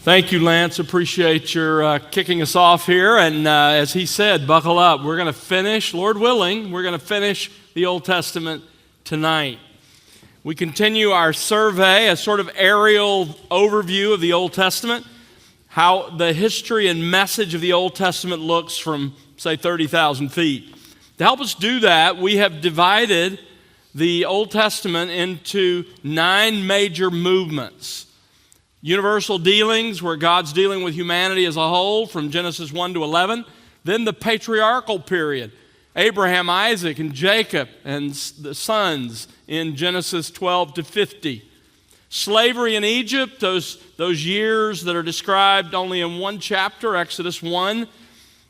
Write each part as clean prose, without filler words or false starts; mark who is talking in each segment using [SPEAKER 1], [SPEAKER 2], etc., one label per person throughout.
[SPEAKER 1] Thank you, Lance. Appreciate your kicking us off here. And as he said, buckle up. We're going to finish, Lord willing, we're going to finish the Old Testament tonight. We continue our survey, a sort of aerial overview of the Old Testament, how the history and message of the Old Testament looks from, say, 30,000 feet. To help us do that, we have divided the Old Testament into 9 major movements. Universal dealings, where God's dealing with humanity as a whole, from Genesis 1 to 11. Then the patriarchal period, Abraham, Isaac, and Jacob, and the sons in Genesis 12 to 50. Slavery in Egypt, those years that are described only in one chapter, Exodus 1.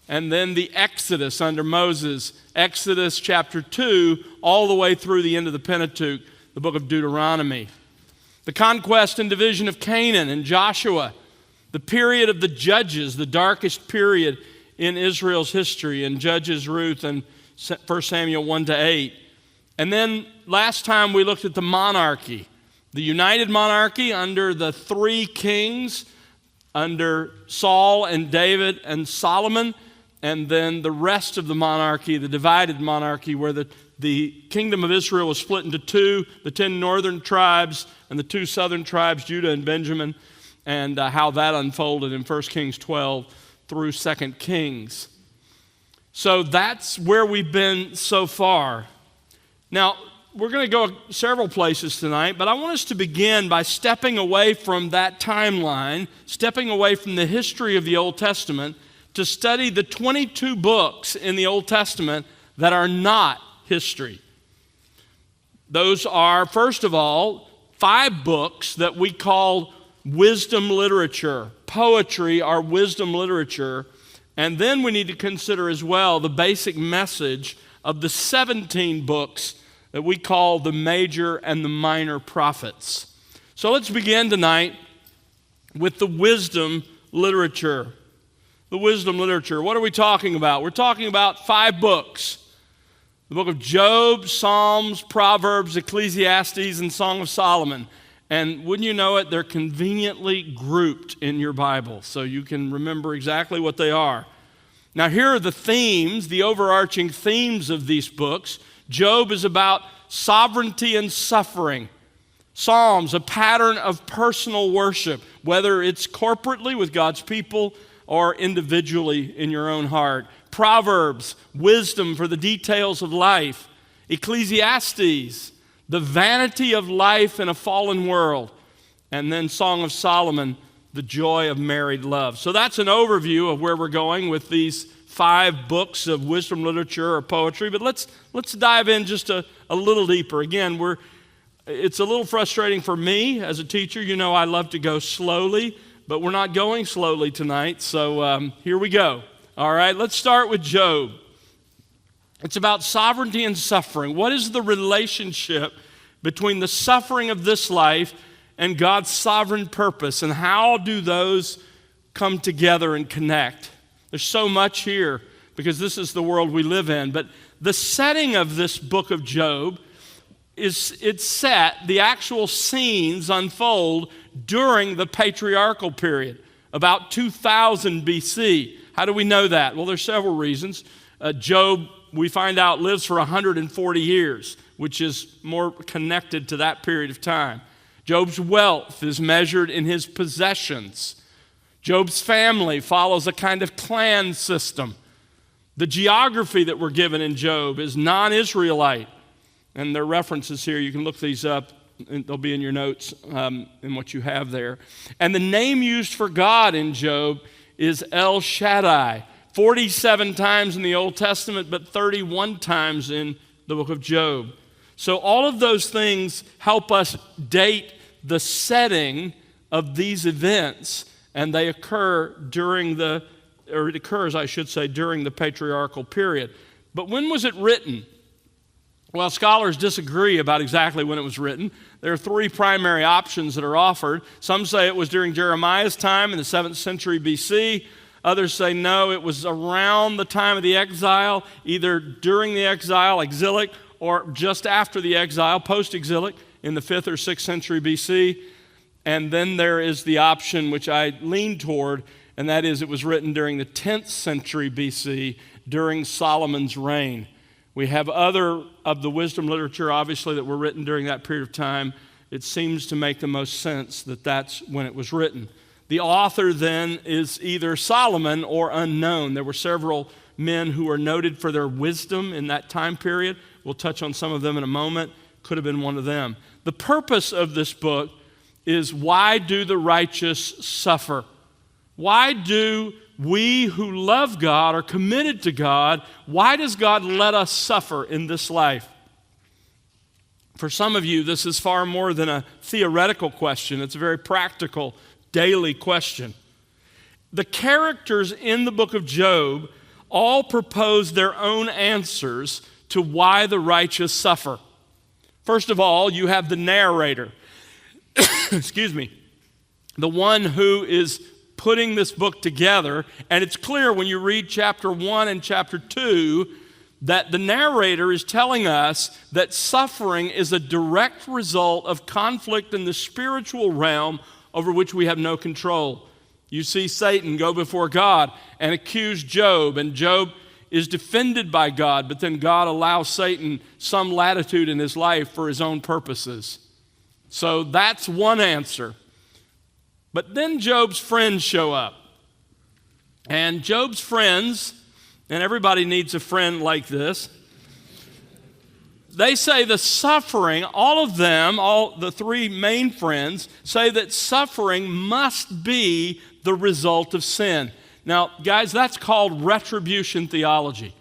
[SPEAKER 1] And then the Exodus under Moses, Exodus chapter 2, all the way through the end of the Pentateuch, the book of Deuteronomy. The conquest and division of Canaan and Joshua, the period of the Judges, the darkest period in Israel's history, in Judges, Ruth, and 1 Samuel 1 to 8. And then last time we looked at the monarchy, the united monarchy under the 3 kings, under Saul and David and Solomon, and then the rest of the monarchy, the divided monarchy, where the kingdom of Israel was split into 2, the 10 northern tribes and the 2 southern tribes, Judah and Benjamin, and how that unfolded in 1 Kings 12 through 2 Kings. So that's where we've been so far. Now, we're going to go several places tonight, but I want us to begin by stepping away from that timeline, stepping away from the history of the Old Testament, to study the 22 books in the Old Testament that are not history. Those are, first of all, 5 books that we call wisdom literature. Poetry or wisdom literature. And then we need to consider as well the basic message of the 17 books that we call the major and the minor prophets. So let's begin tonight with the wisdom literature. The wisdom literature. What are we talking about? We're talking about 5 books. The book of Job, Psalms, Proverbs, Ecclesiastes, and Song of Solomon. And wouldn't you know it, they're conveniently grouped in your Bible, so you can remember exactly what they are. Now here are the themes, the overarching themes of these books. Job is about sovereignty and suffering. Psalms, a pattern of personal worship, whether it's corporately with God's people or individually in your own heart. Proverbs, wisdom for the details of life. Ecclesiastes, the vanity of life in a fallen world. And then Song of Solomon, the joy of married love. So that's an overview of where we're going with these 5 books of wisdom literature or poetry. But let's dive in just a little deeper. Again, it's a little frustrating for me as a teacher. You know I love to go slowly, but we're not going slowly tonight. So here we go. All right, let's start with Job. It's about sovereignty and suffering. What is the relationship between the suffering of this life and God's sovereign purpose, and how do those come together and connect? There's so much here because this is the world we live in. But the setting of this book of Job it's set, the actual scenes unfold during the patriarchal period, about 2000 BC. How do we know that? Well, there's several reasons. Job, we find out, lives for 140 years, which is more connected to that period of time. Job's wealth is measured in his possessions. Job's family follows a kind of clan system. The geography that we're given in Job is non-Israelite. And there are references here. You can look these up. They'll be in your notes in what you have there. And the name used for God in Job is El Shaddai. 47 times in the Old Testament, but 31 times in the book of Job. So all of those things help us date the setting of these events, and they occur during it occurs, I should say, during the patriarchal period. But when was it written? Well, scholars disagree about exactly when it was written. There are 3 primary options that are offered. Some say it was during Jeremiah's time in the 7th century BC. Others say no, it was around the time of the exile, either during the exile, exilic, or just after the exile, post-exilic, in the 5th or 6th century BC. And then there is the option which I lean toward, and that is it was written during the 10th century BC, during Solomon's reign. We have other of the wisdom literature, obviously, that were written during that period of time. It seems to make the most sense that that's when it was written. The author then is either Solomon or unknown. There were several men who are noted for their wisdom in that time period. We'll touch on some of them in a moment. Could have been one of them. The purpose of this book is, why do the righteous suffer? Why do we who love God, are committed to God, why does God let us suffer in this life? For some of you, this is far more than a theoretical question. It's a very practical, daily question. The characters in the book of Job all propose their own answers to why the righteous suffer. First of all, you have the narrator. Excuse me. The one who is putting this book together, and it's clear when you read chapter 1 and chapter 2 that the narrator is telling us that suffering is a direct result of conflict in the spiritual realm over which we have no control. You see Satan go before God and accuse Job, and Job is defended by God, but then God allows Satan some latitude in his life for his own purposes. So that's one answer. But then Job's friends show up. And Job's friends, and everybody needs a friend like this, they say the suffering, all of them, all the three main friends, say that suffering must be the result of sin. Now, guys, that's called retribution theology.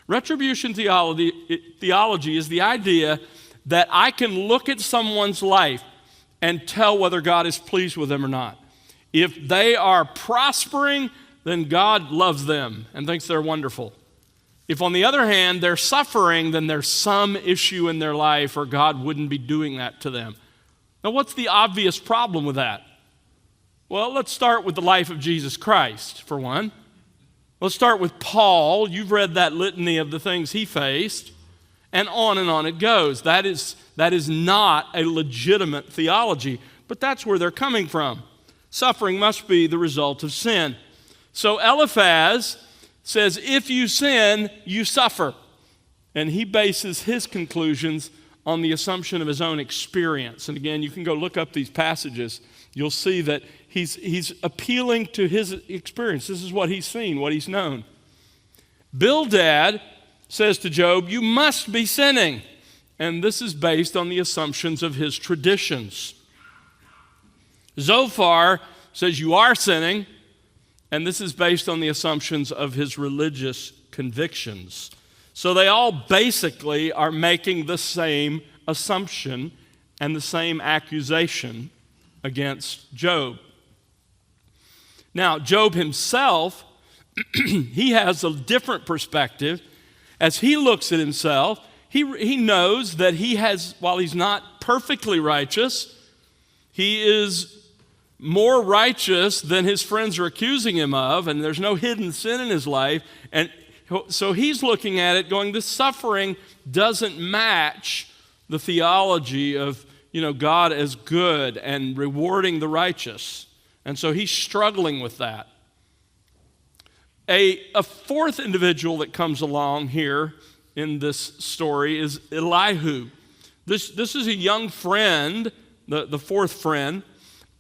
[SPEAKER 1] Retribution theology is the idea that I can look at someone's life and tell whether God is pleased with them or not. If they are prospering, then God loves them and thinks they're wonderful. If, on the other hand, they're suffering, then there's some issue in their life, or God wouldn't be doing that to them. Now, what's the obvious problem with that? Well, let's start with the life of Jesus Christ, for one. Let's start with Paul. You've read that litany of the things he faced, and on it goes. That is not a legitimate theology, but that's where they're coming from. Suffering must be the result of sin. So Eliphaz says, if you sin, you suffer. And he bases his conclusions on the assumption of his own experience. And again, you can go look up these passages. You'll see that he's appealing to his experience. This is what he's seen, what he's known. Bildad says to Job, you must be sinning. And this is based on the assumptions of his traditions. Zophar says you are sinning, and this is based on the assumptions of his religious convictions. So they all basically are making the same assumption and the same accusation against Job. Now, Job himself, he has a different perspective. As he looks at himself, he knows that he has, while he's not perfectly righteous, he is more righteous than his friends are accusing him of, and there's no hidden sin in his life. And so he's looking at it going, this suffering doesn't match the theology of, God as good and rewarding the righteous. And so he's struggling with that. A fourth individual that comes along here in this story is Elihu. This is a young friend, the fourth friend,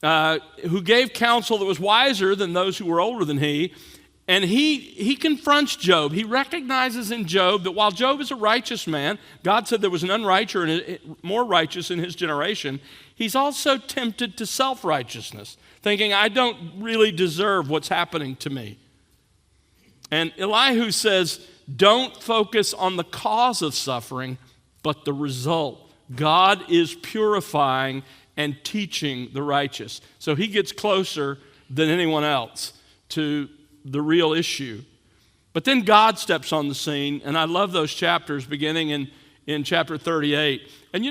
[SPEAKER 1] who gave counsel that was wiser than those who were older than he. And he confronts Job. He recognizes in Job that while Job is a righteous man, God said there was an unrighteous and more righteous in his generation, he's also tempted to self-righteousness, thinking, I don't really deserve what's happening to me. And Elihu says, don't focus on the cause of suffering, but the result. God is purifying and teaching the righteous. So he gets closer than anyone else to the real issue. But then God steps on the scene, and I love those chapters beginning in chapter 38. And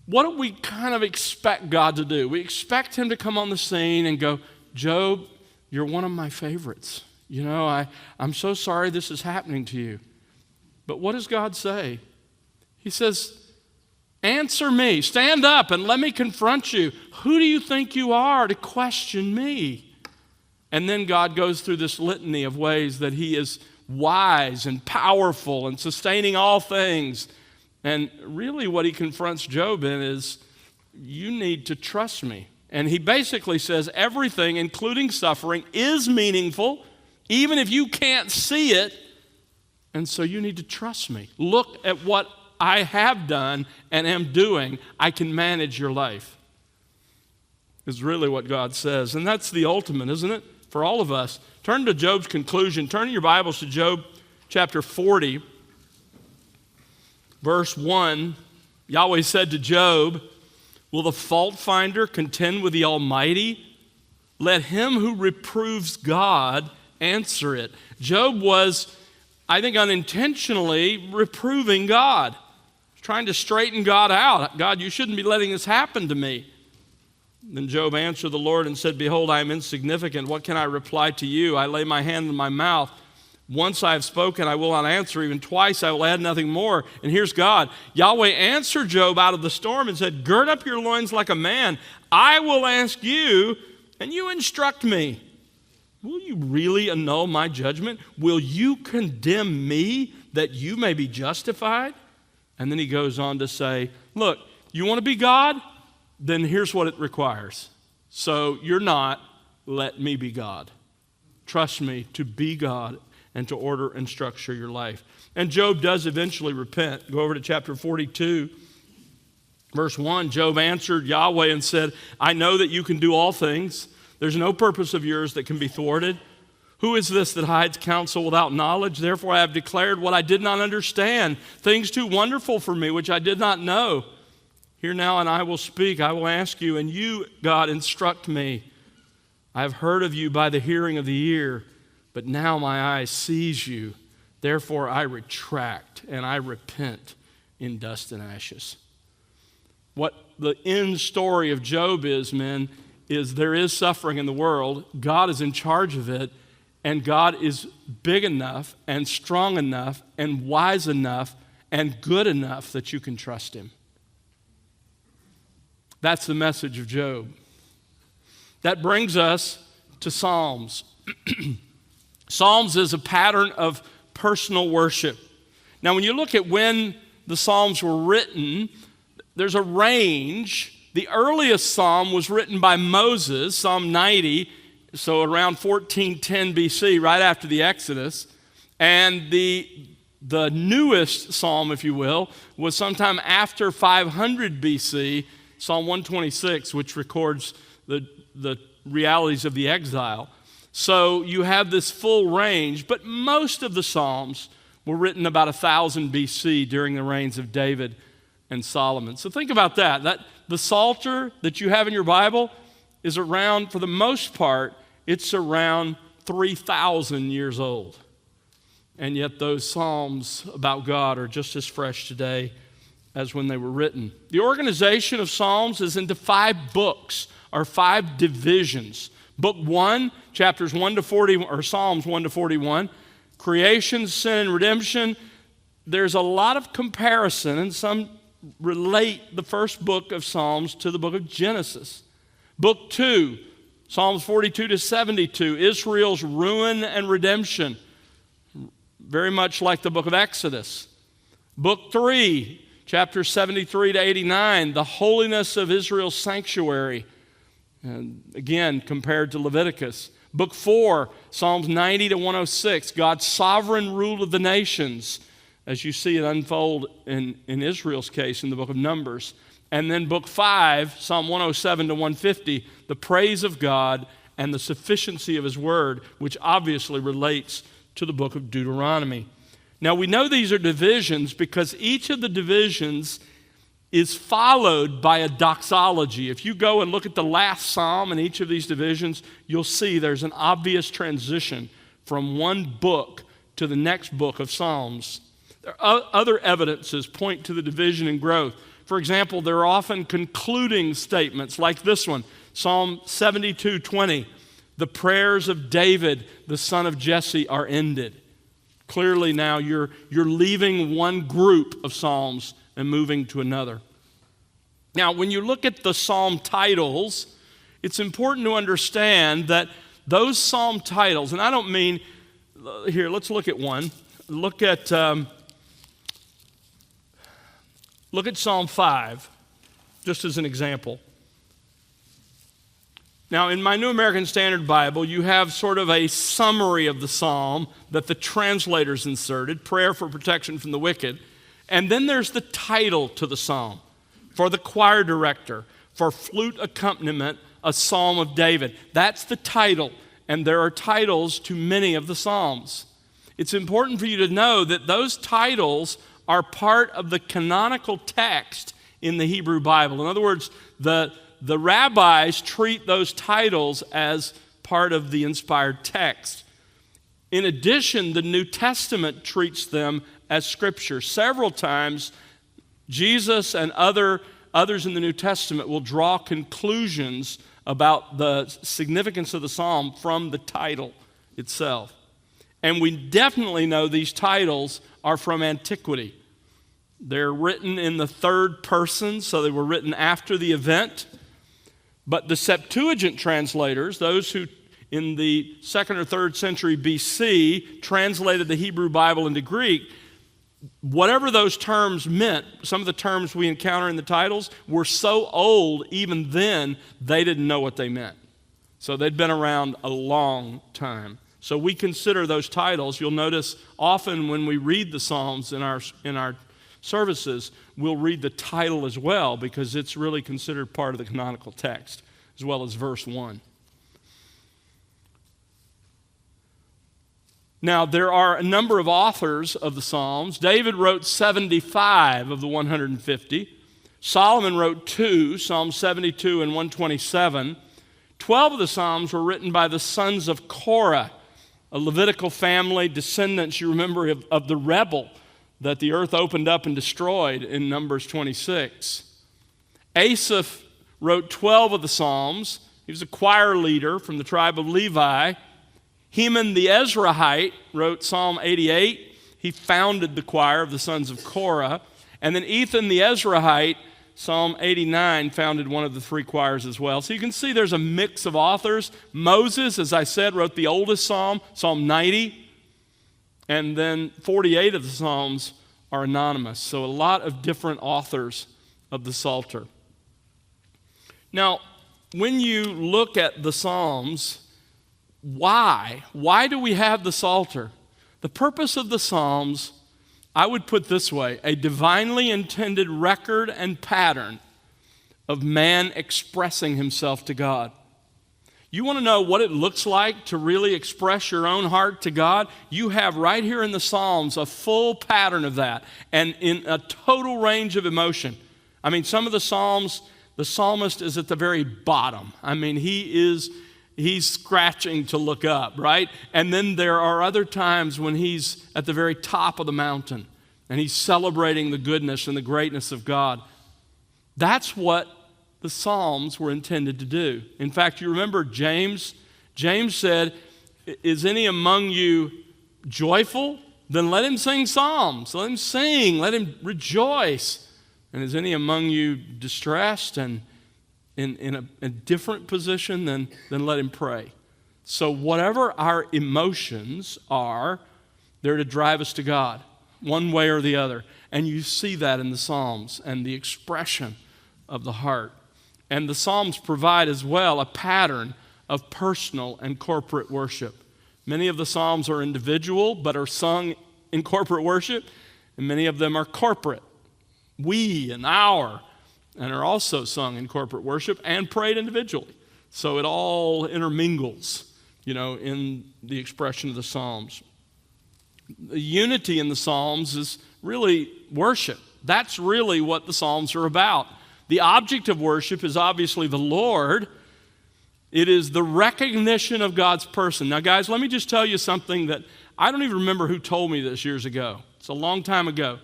[SPEAKER 1] what do we kind of expect God to do? We expect him to come on the scene and go, Job, you're one of my favorites. I'm so sorry this is happening to you. But what does God say? He says, Answer me. Stand up and let me confront you. Who do you think you are to question me? And then God goes through this litany of ways that he is wise and powerful and sustaining all things. And really what he confronts Job in is, you need to trust me. And he basically says everything, including suffering, is meaningful, even if you can't see it. And so you need to trust me. Look at what I have done and am doing. I can manage your life, is really what God says. And that's the ultimate, isn't it, for all of us? Turn to Job's conclusion. Turn in your Bibles to Job chapter 40, verse 1. Yahweh said to Job, will the fault finder contend with the Almighty? Let him who reproves God answer it. Job was, I think, unintentionally reproving God, trying to straighten God out. God, you shouldn't be letting this happen to me. Then Job answered the Lord and said, behold, I am insignificant. What can I reply to you? I lay my hand in my mouth. Once I have spoken, I will not answer. Even twice, I will add nothing more. And here's God. Yahweh answered Job out of the storm and said, gird up your loins like a man. I will ask you, and you instruct me. Will you really annul my judgment? Will you condemn me that you may be justified? And then he goes on to say, look, you want to be God? Then here's what it requires. So you're not, let me be God. Trust me to be God and to order and structure your life. And Job does eventually repent. Go over to chapter 42, verse 1. Job answered Yahweh and said, I know that you can do all things. There's no purpose of yours that can be thwarted. Who is this that hides counsel without knowledge? Therefore I have declared what I did not understand, things too wonderful for me, which I did not know. Hear now, and I will speak. I will ask you, and you, God, instruct me. I have heard of you by the hearing of the ear, but now my eye sees you. Therefore I retract, and I repent in dust and ashes. What the end story of Job is, men, is there is suffering in the world. God is in charge of it, and God is big enough and strong enough and wise enough and good enough that you can trust him. That's the message of Job. That brings us to Psalms. Psalms is a pattern of personal worship. Now, when you look at when the Psalms were written, there's a range. The earliest psalm was written by Moses, Psalm 90, so around 1410 BC, right after the Exodus. And the newest psalm, if you will, was sometime after 500 BC, Psalm 126, which records the realities of the exile. So you have this full range, but most of the Psalms were written about 1000 BC during the reigns of David and Solomon. So think about that. The Psalter that you have in your Bible is around, for the most part, it's around 3,000 years old. And yet those Psalms about God are just as fresh today as when they were written. The organization of Psalms is into 5 books, or 5 divisions. Book 1, chapters 1 to 40, or Psalms 1 to 41, creation, sin, and redemption. There's a lot of comparison, and some relate the first book of Psalms to the book of Genesis. Book 2, Psalms 42 to 72, Israel's ruin and redemption, very much like the book of Exodus. Book 3, chapters 73 to 89, the holiness of Israel's sanctuary, and again, compared to Leviticus. Book 4, Psalms 90 to 106, God's sovereign rule of the nations, as you see it unfold in Israel's case in the book of Numbers. And then book 5, Psalm 107 to 150, the praise of God and the sufficiency of his word, which obviously relates to the book of Deuteronomy. Now, we know these are divisions because each of the divisions is followed by a doxology. If you go and look at the last psalm in each of these divisions, you'll see there's an obvious transition from one book to the next book of Psalms. Other evidences point to the division and growth. For example, there are often concluding statements like this one, Psalm 72:20, the prayers of David, the son of Jesse, are ended. Clearly now you're leaving one group of Psalms and moving to another. Now, when you look at the psalm titles, it's important to understand that those psalm titles, and I don't mean, here, let's look at one. Look at Psalm 5, just as an example. Now, in my New American Standard Bible, you have sort of a summary of the psalm that the translators inserted, prayer for protection from the wicked. And then there's the title to the psalm. For the choir director, for flute accompaniment, a psalm of David. That's the title, and there are titles to many of the psalms. It's important for you to know that those titles are part of the canonical text in the Hebrew Bible. In other words, the rabbis treat those titles as part of the inspired text. In addition, the New Testament treats them as Scripture. Several times, Jesus and others in the New Testament will draw conclusions about the significance of the psalm from the title itself. And we definitely know these titles are from antiquity. They're written in the third person, so they were written after the event. But the Septuagint translators, those who in the 2nd or 3rd century BC translated the Hebrew Bible into Greek, whatever those terms meant, some of the terms we encounter in the titles were so old, even then, they didn't know what they meant. So they'd been around a long time. So we consider those titles. You'll notice often when we read the Psalms in our services, we'll read the title as well because it's really considered part of the canonical text, as well as verse 1. Now, there are a number of authors of the Psalms. David wrote 75 of the 150. Solomon wrote 2, Psalm 72 and 127. 12 of the Psalms were written by the sons of Korah, a Levitical family, descendants, you remember, of the rebel that the earth opened up and destroyed in Numbers 26. Asaph wrote 12 of the Psalms. He was a choir leader from the tribe of Levi. Heman the Ezrahite wrote Psalm 88. He founded the choir of the sons of Korah. And then Ethan the Ezrahite, Psalm 89, founded one of the 3 choirs as well. So you can see there's a mix of authors. Moses, as I said, wrote the oldest psalm, Psalm 90. And then 48 of the Psalms are anonymous. So a lot of different authors of the Psalter. Now, when you look at the Psalms, why? Why do we have the Psalter? The purpose of the Psalms, I would put this way, a divinely intended record and pattern of man expressing himself to God. You want to know what it looks like to really express your own heart to God? You have right here in the Psalms a full pattern of that and in a total range of emotion. I mean, some of the Psalms, the psalmist is at the very bottom. I mean, he's scratching to look up, right? And then there are other times when he's at the very top of the mountain and he's celebrating the goodness and the greatness of God. That's what the Psalms were intended to do. In fact, you remember James said, "Is any among you joyful? Then let him sing psalms. Let him sing. Let him rejoice. And is any among you distressed and in a different position? Then let him pray." So whatever our emotions are, they're to drive us to God, one way or the other. And you see that in the Psalms and the expression of the heart. And the Psalms provide as well a pattern of personal and corporate worship. Many of the Psalms are individual but are sung in corporate worship, and many of them are corporate. We and our, and are also sung in corporate worship and prayed individually. So it all intermingles, in the expression of the Psalms. The unity in the Psalms is really worship. That's really what the Psalms are about. The object of worship is obviously the Lord. It is the recognition of God's person. Now, guys, let me just tell you something that I don't even remember who told me this years ago. It's a long time ago.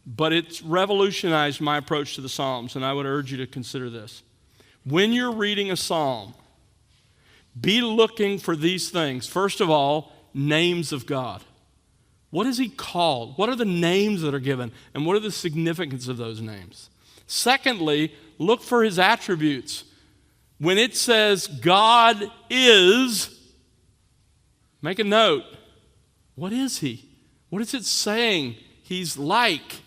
[SPEAKER 1] But it's revolutionized my approach to the Psalms, and I would urge you to consider this. When you're reading a psalm, be looking for these things. First of all, names of God. What is he called? What are the names that are given? And what are the significance of those names? Secondly, look for his attributes. When it says God is, make a note. What is he? What is it saying he's like?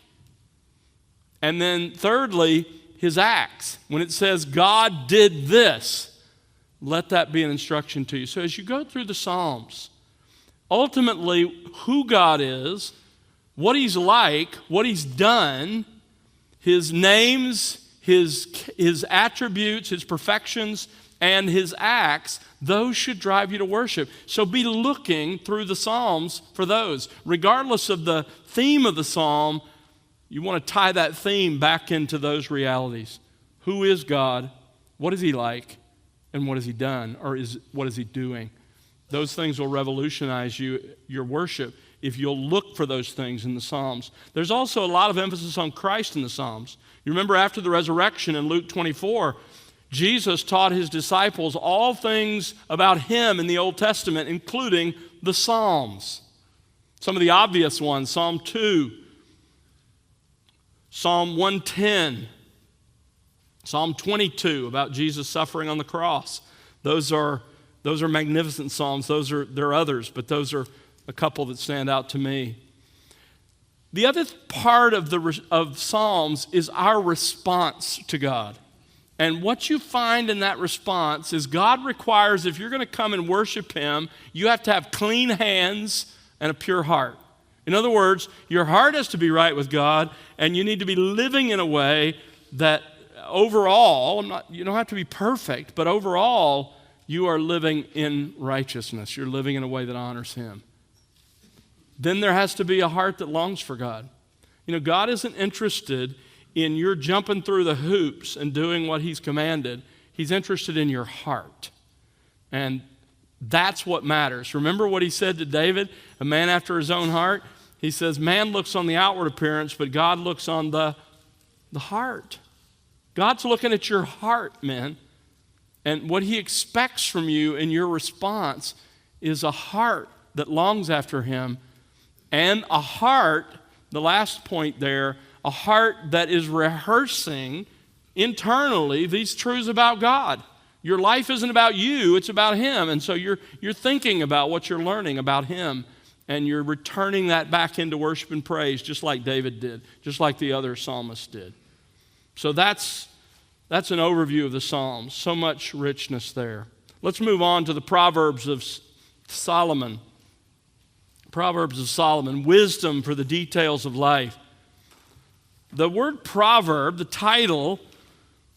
[SPEAKER 1] And then thirdly, his acts. When it says God did this, let that be an instruction to you. So as you go through the Psalms, ultimately who God is, what he's like, what he's done, his names, his attributes, his perfections, and his acts, those should drive you to worship. So be looking through the Psalms for those. Regardless of the theme of the Psalm, you want to tie that theme back into those realities. Who is God? What is he like? And what has he done? Or what is he doing? Those things will revolutionize your worship if you'll look for those things in the Psalms. There's also a lot of emphasis on Christ in the Psalms. You remember after the resurrection in Luke 24, Jesus taught his disciples all things about him in the Old Testament, including the Psalms. Some of the obvious ones, Psalm 2, Psalm 110, Psalm 22 about Jesus suffering on the cross. Those are magnificent Psalms. There are others, but those are a couple that stand out to me. The other part of Psalms is our response to God. And what you find in that response is God requires, if you're going to come and worship him, you have to have clean hands and a pure heart. In other words, your heart has to be right with God, and you need to be living in a way that overall, you don't have to be perfect, but overall, you are living in righteousness. You're living in a way that honors him. Then there has to be a heart that longs for God. You know, God isn't interested in your jumping through the hoops and doing what he's commanded. He's interested in your heart. And that's what matters. Remember what he said to David, a man after his own heart? He says, man looks on the outward appearance, but God looks on the heart. God's looking at your heart, man. And what he expects from you in your response is a heart that longs after him, and a heart, the last point there, a heart that is rehearsing internally these truths about God. Your life isn't about you, it's about him. And so you're thinking about what you're learning about him, and you're returning that back into worship and praise, just like David did, just like the other psalmists did. So that's an overview of the Psalms. So much richness there. Let's move on to the Proverbs of Solomon. Proverbs of Solomon, wisdom for the details of life. The word proverb, the title,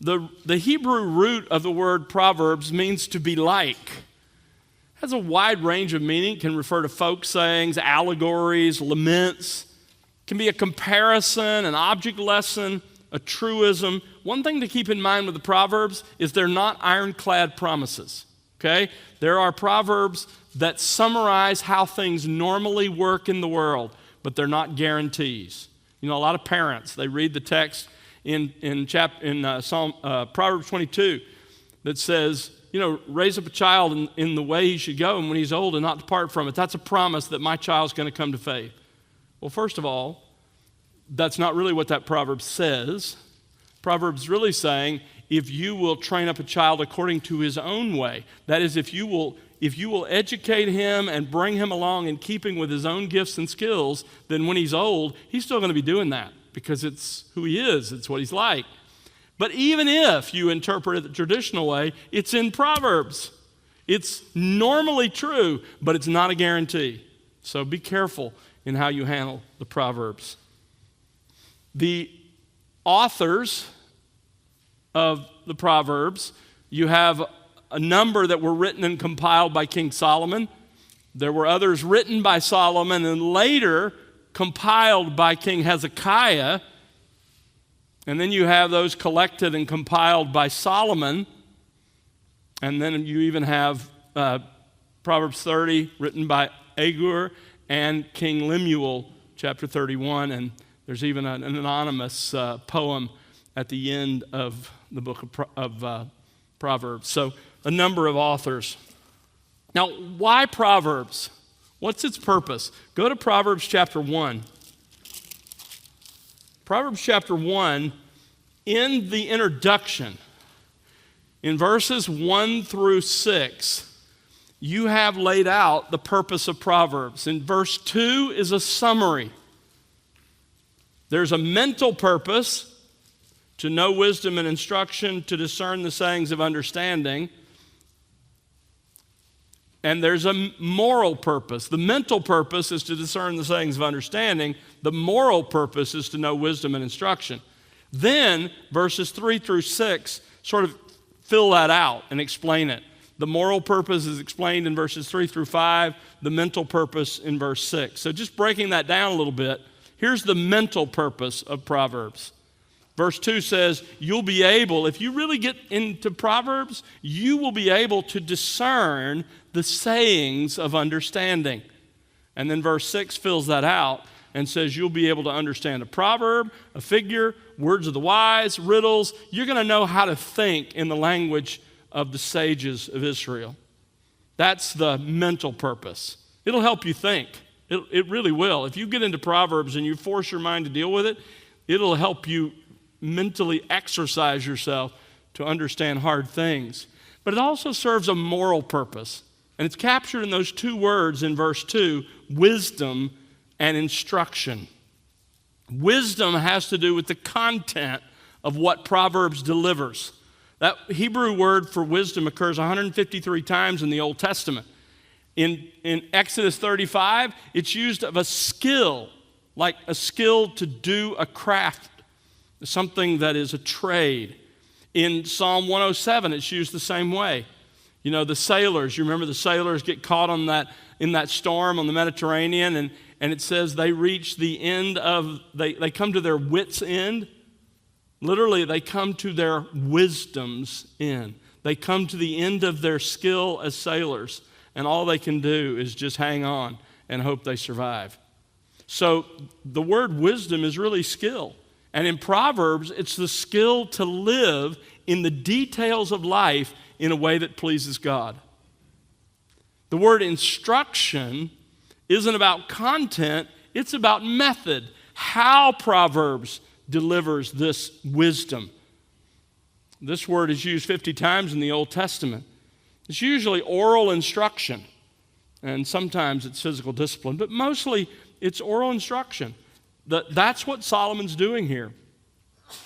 [SPEAKER 1] the Hebrew root of the word proverbs means to be like. It has a wide range of meaning. It can refer to folk sayings, allegories, laments. It can be a comparison, an object lesson, a truism. One thing to keep in mind with the Proverbs is they're not ironclad promises, okay? There are Proverbs that summarize how things normally work in the world, but they're not guarantees. You know, a lot of parents, they read the text in Proverbs 22 that says, you know, raise up a child in the way he should go, and when he's old and not depart from it. That's a promise that my child's going to come to faith. Well, first of all, that's not really what that proverb says. Proverbs really saying, if you will train up a child according to his own way, that is, if you will educate him and bring him along in keeping with his own gifts and skills, then when he's old, he's still going to be doing that because it's who he is, it's what he's like. But even if you interpret it the traditional way, it's in Proverbs. It's normally true, but it's not a guarantee. So be careful in how you handle the Proverbs. The authors of the Proverbs, you have a number that were written and compiled by King Solomon. There were others written by Solomon and later compiled by King Hezekiah. And then you have those collected and compiled by Solomon. And then you even have Proverbs 30 written by Agur and King Lemuel, chapter 31. And there's even an anonymous poem at the end of the book of Proverbs. So a number of authors. Now, why Proverbs? What's its purpose? Go to Proverbs chapter 1. Proverbs chapter 1 In the introduction, in verses 1 through 6, you have laid out the purpose of Proverbs. In verse 2 is a summary. There's a mental purpose, to know wisdom and instruction, to discern the sayings of understanding. And there's a moral purpose. The mental purpose is to discern the sayings of understanding. The moral purpose is to know wisdom and instruction. Then, verses 3 through 6 sort of fill that out and explain it. The moral purpose is explained in verses 3 through 5, the mental purpose in verse 6. So just breaking that down a little bit, here's the mental purpose of Proverbs. Verse 2 says, you'll be able, if you really get into Proverbs, you will be able to discern the sayings of understanding. And then verse 6 fills that out and says you'll be able to understand a proverb, a figure, words of the wise, riddles. You're going to know how to think in the language of the sages of Israel. That's the mental purpose. It'll help you think. It really will. If you get into Proverbs and you force your mind to deal with it, it'll help you mentally exercise yourself to understand hard things. But it also serves a moral purpose. And it's captured in those two words in verse 2, wisdom and instruction. Wisdom has to do with the content of what Proverbs delivers. That Hebrew word for wisdom occurs 153 times in the Old Testament. In Exodus 35, it's used of a skill, like a skill to do a craft, something that is a trade. In Psalm 107, it's used the same way. You know, the sailors, you remember the sailors get caught in that storm on the Mediterranean, and it says they reach the end of, they come to their wits' end. Literally, they come to their wisdom's end. They come to the end of their skill as sailors, and all they can do is just hang on and hope they survive. So the word wisdom is really skill. And in Proverbs, it's the skill to live in the details of life in a way that pleases God. The word instruction isn't about content, it's about method. How Proverbs delivers this wisdom. This word is used 50 times in the Old Testament. It's usually oral instruction, and sometimes it's physical discipline, but mostly it's oral instruction. That's what Solomon's doing here.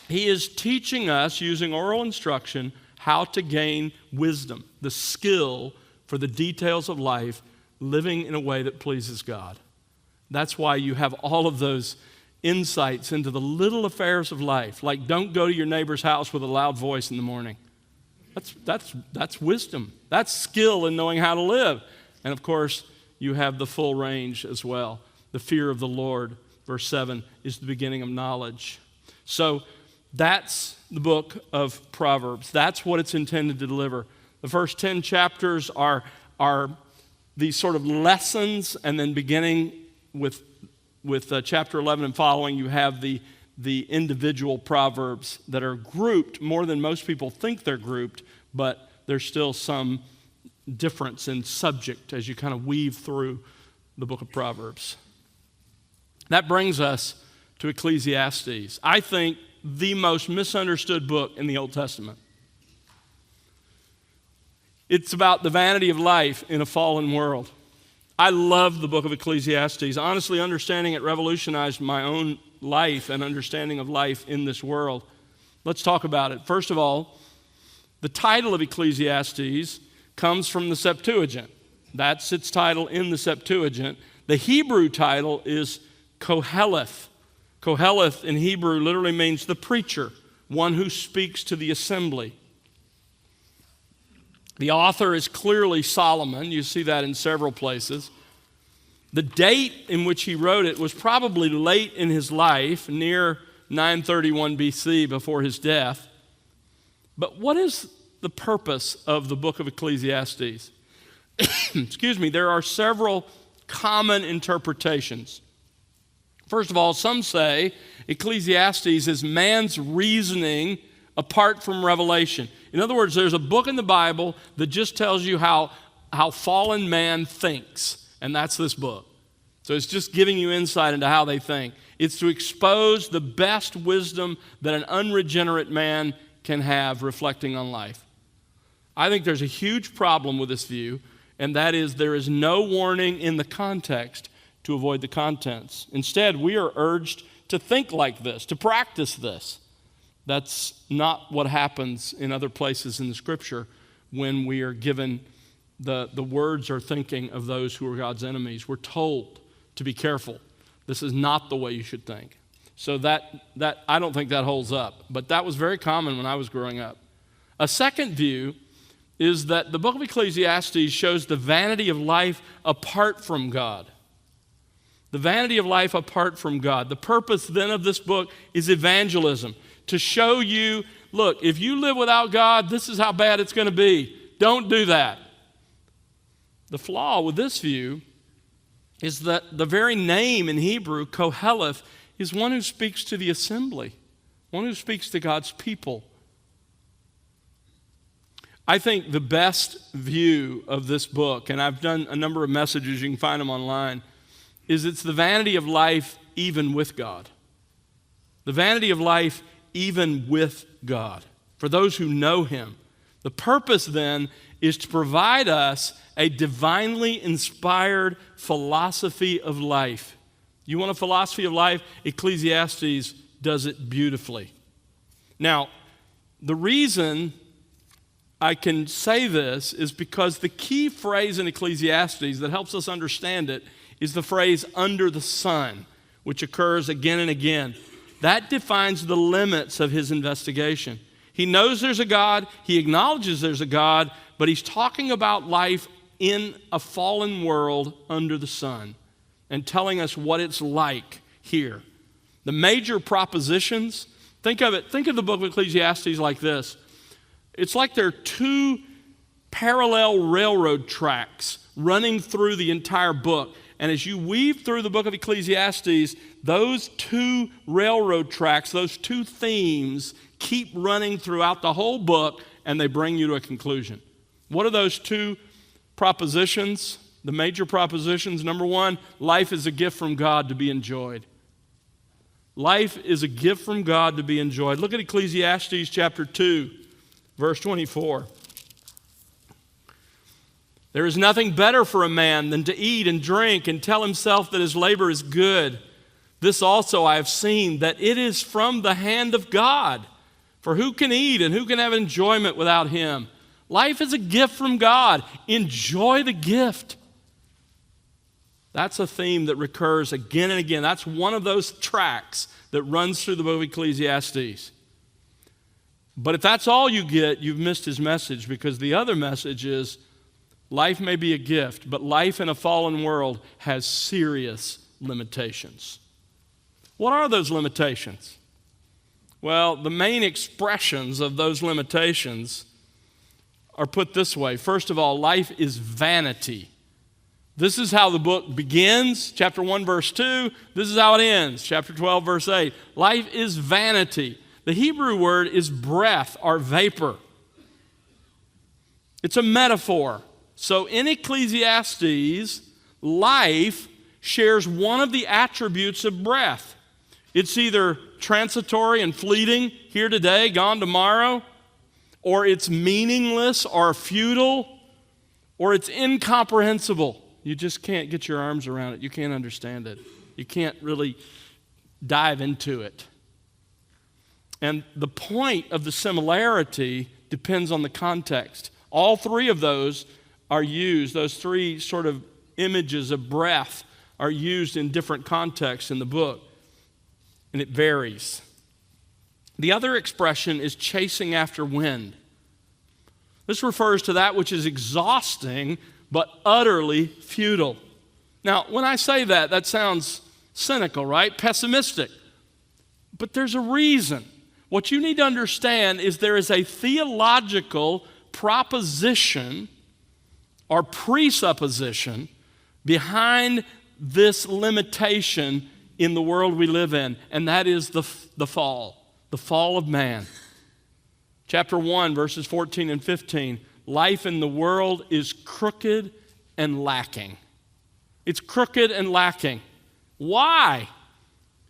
[SPEAKER 1] He is teaching us, using oral instruction, how to gain wisdom, the skill for the details of life, living in a way that pleases God. That's why you have all of those insights into the little affairs of life, like don't go to your neighbor's house with a loud voice in the morning. That's wisdom. That's skill in knowing how to live. And of course, you have the full range as well. The fear of the Lord, verse 7, is the beginning of knowledge. So that's the book of Proverbs. That's what it's intended to deliver. The first 10 chapters are these sort of lessons, and then beginning with chapter 11 and following, you have the individual proverbs that are grouped more than most people think they're grouped, but there's still some difference in subject as you kind of weave through the book of Proverbs. That brings us to Ecclesiastes. I think the most misunderstood book in the Old Testament. It's about the vanity of life in a fallen world. I love the book of Ecclesiastes. Honestly, understanding it revolutionized my own life and understanding of life in this world. Let's talk about it. First of all, the title of Ecclesiastes comes from the Septuagint. That's its title in the Septuagint. The Hebrew title is Koheleth. Koheleth in Hebrew literally means the preacher, one who speaks to the assembly. The author is clearly Solomon. You see that in several places. The date in which he wrote it was probably late in his life, near 931 BC, before his death. But what is the purpose of the book of Ecclesiastes? Excuse me, there are several common interpretations. First of all, some say Ecclesiastes is man's reasoning apart from revelation. In other words, there's a book in the Bible that just tells you how fallen man thinks, and that's this book. So it's just giving you insight into how they think. It's to expose the best wisdom that an unregenerate man can have reflecting on life. I think there's a huge problem with this view, and that is there is no warning in the context to avoid the contents. Instead, we are urged to think like this, to practice this. That's not what happens in other places in the Scripture when we are given the words or thinking of those who are God's enemies. We're told to be careful. This is not the way you should think. So that I don't think that holds up. But that was very common when I was growing up. A second view is that the book of Ecclesiastes shows the vanity of life apart from God. The vanity of life apart from God. The purpose then of this book is evangelism. To show you, look, if you live without God, this is how bad it's going to be. Don't do that. The flaw with this view is that the very name in Hebrew, Koheleth, is one who speaks to the assembly, one who speaks to God's people. I think the best view of this book, and I've done a number of messages, you can find them online, is it's the vanity of life even with God. The vanity of life even with God, for those who know Him. The purpose then is to provide us a divinely inspired philosophy of life. You want a philosophy of life? Ecclesiastes does it beautifully. Now, the reason I can say this is because the key phrase in Ecclesiastes that helps us understand it is the phrase under the sun, which occurs again and again. That defines the limits of his investigation. He knows there's a God, he acknowledges there's a God, but he's talking about life in a fallen world under the sun and telling us what it's like here. The major propositions, think of the book of Ecclesiastes like this. It's like there are two parallel railroad tracks running through the entire book. And as you weave through the book of Ecclesiastes, those two railroad tracks, those two themes keep running throughout the whole book, and they bring you to a conclusion. What are those two propositions? The major propositions. Number one, life is a gift from God to be enjoyed. Life is a gift from God to be enjoyed. Look at Ecclesiastes chapter 2, verse 24. There is nothing better for a man than to eat and drink and tell himself that his labor is good. This also I have seen, that it is from the hand of God. For who can eat and who can have enjoyment without him? Life is a gift from God. Enjoy the gift. That's a theme that recurs again and again. That's one of those tracks that runs through the book of Ecclesiastes. But if that's all you get, you've missed his message, because the other message is life may be a gift, but life in a fallen world has serious limitations. What are those limitations? Well, the main expressions of those limitations are put this way. First of all, life is vanity. This is how the book begins, chapter 1, verse 2. This is how it ends, chapter 12, verse 8. Life is vanity. The Hebrew word is breath or vapor. It's a metaphor. So in Ecclesiastes, life shares one of the attributes of breath. It's either transitory and fleeting, here today, gone tomorrow, or it's meaningless or futile, or it's incomprehensible. You just can't get your arms around it. You can't understand it. You can't really dive into it. And the point of the similarity depends on the context. All three of those are used, those three sort of images of breath are used in different contexts in the book, and it varies. The other expression is chasing after wind. This refers to that which is exhausting but utterly futile. Now, when I say that, that sounds cynical, right? Pessimistic. But there's a reason. What you need to understand is there is a theological proposition or presupposition behind this limitation in the world we live in, and that is the fall of man. Chapter 1, verses 14 and 15, life in the world is crooked and lacking. It's crooked and lacking. Why?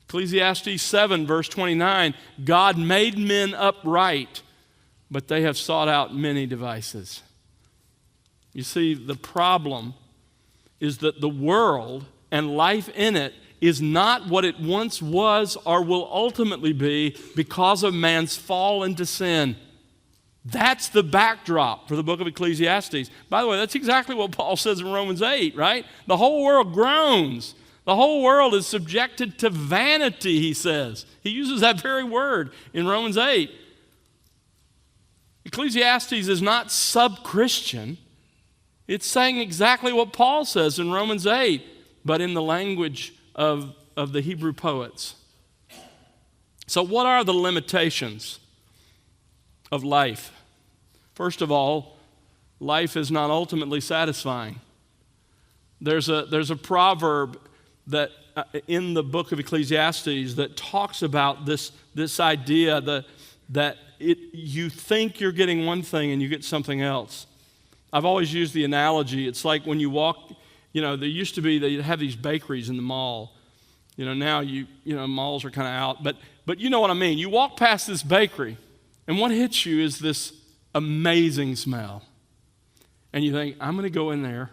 [SPEAKER 1] Ecclesiastes 7, verse 29, God made men upright, but they have sought out many devices. You see, the problem is that the world and life in it is not what it once was or will ultimately be because of man's fall into sin. That's the backdrop for the book of Ecclesiastes. By the way, that's exactly what Paul says in Romans 8, right? The whole world groans. The whole world is subjected to vanity, he says. He uses that very word in Romans 8. Ecclesiastes is not sub-Christian. It's saying exactly what Paul says in Romans 8, but in the language of the Hebrew poets. So what are the limitations of life? First of all, life is not ultimately satisfying. There's a proverb that in the book of Ecclesiastes that talks about this idea that you think you're getting one thing and you get something else. I've always used the analogy. It's like when you walk, there used to be, they'd have these bakeries in the mall. Now malls are kind of out, but you know what I mean. You walk past this bakery, and what hits you is this amazing smell. And you think, I'm going to go in there,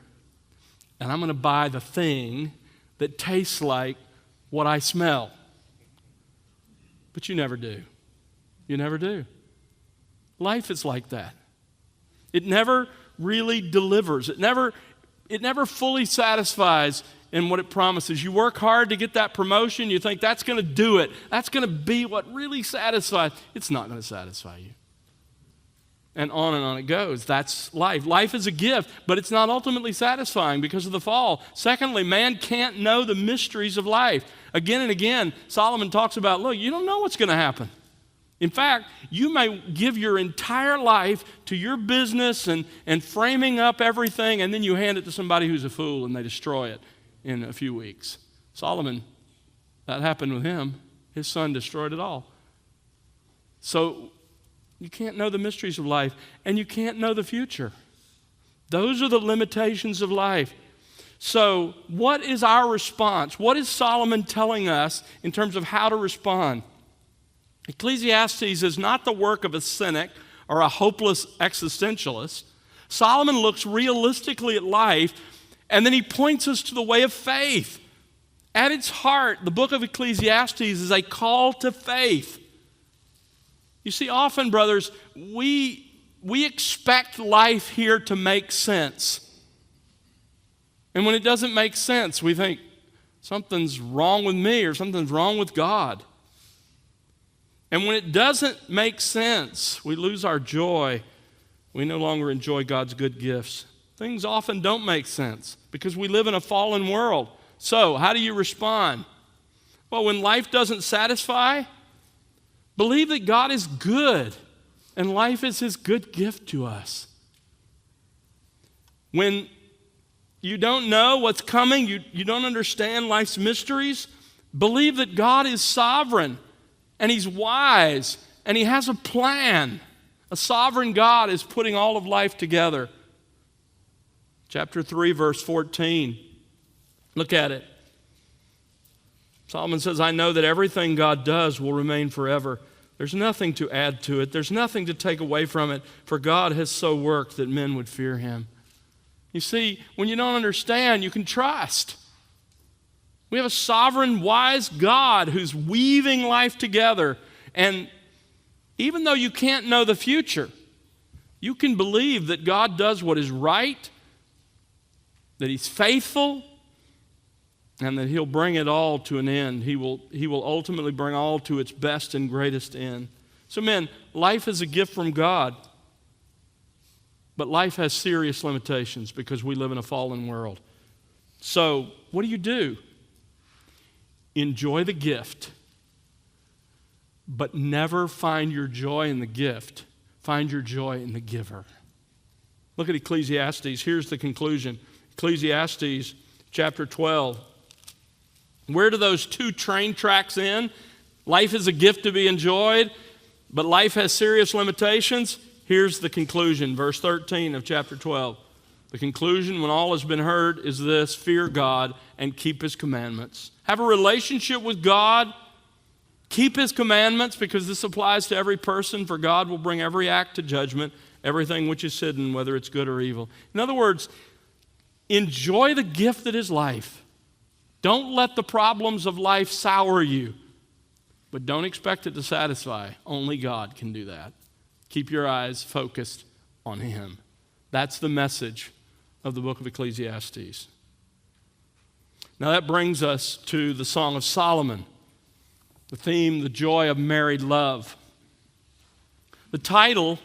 [SPEAKER 1] and I'm going to buy the thing that tastes like what I smell. But you never do. You never do. Life is like that. It never really delivers. It never fully satisfies in what it promises. You work hard to get that promotion. You think that's going to do it. That's going to be what really satisfies. It's not going to satisfy you. And on it goes. That's life. Life is a gift, but it's not ultimately satisfying because of the fall. Secondly, man can't know the mysteries of life. Again and again, Solomon talks about, look, you don't know what's going to happen. In fact, you may give your entire life to your business and framing up everything, and then you hand it to somebody who's a fool and they destroy it in a few weeks. Solomon, that happened with him. His son destroyed it all. So you can't know the mysteries of life, and you can't know the future. Those are the limitations of life. So what is our response? What is Solomon telling us in terms of how to respond? Ecclesiastes is not the work of a cynic or a hopeless existentialist. Solomon looks realistically at life, and then he points us to the way of faith. At its heart, the book of Ecclesiastes is a call to faith. You see, often, brothers, we expect life here to make sense. And when it doesn't make sense, we think something's wrong with me or something's wrong with God. And when it doesn't make sense, we lose our joy. We no longer enjoy God's good gifts. Things often don't make sense because we live in a fallen world. So, how do you respond? Well, when life doesn't satisfy, believe that God is good and life is His good gift to us. When you don't know what's coming, you don't understand life's mysteries, believe that God is sovereign and He's wise and He has a plan. A sovereign God is putting all of life together. Chapter 3, verse 14. Look at it. Solomon says, I know that everything God does will remain forever. There's nothing to add to it. There's nothing to take away from it, for God has so worked that men would fear Him. You see, when you don't understand, you can trust. We have a sovereign, wise God who's weaving life together. And even though you can't know the future, you can believe that God does what is right, that He's faithful, and that He'll bring it all to an end. He will ultimately bring all to its best and greatest end. So men, life is a gift from God, but life has serious limitations because we live in a fallen world. So what do? Enjoy the gift, but never find your joy in the gift. Find your joy in the giver. Look at Ecclesiastes. Here's the conclusion. Ecclesiastes chapter 12. Where do those two train tracks end? Life is a gift to be enjoyed, but life has serious limitations. Here's the conclusion, verse 13 of chapter 12. The conclusion, when all has been heard, is this: fear God and keep His commandments. Have a relationship with God. Keep His commandments, because this applies to every person, for God will bring every act to judgment, everything which is hidden, whether it's good or evil. In other words, enjoy the gift that is life. Don't let the problems of life sour you, but don't expect it to satisfy. Only God can do that. Keep your eyes focused on Him. That's the message of the book of Ecclesiastes. Now that brings us to the Song of Solomon. The theme, the joy of married love. The title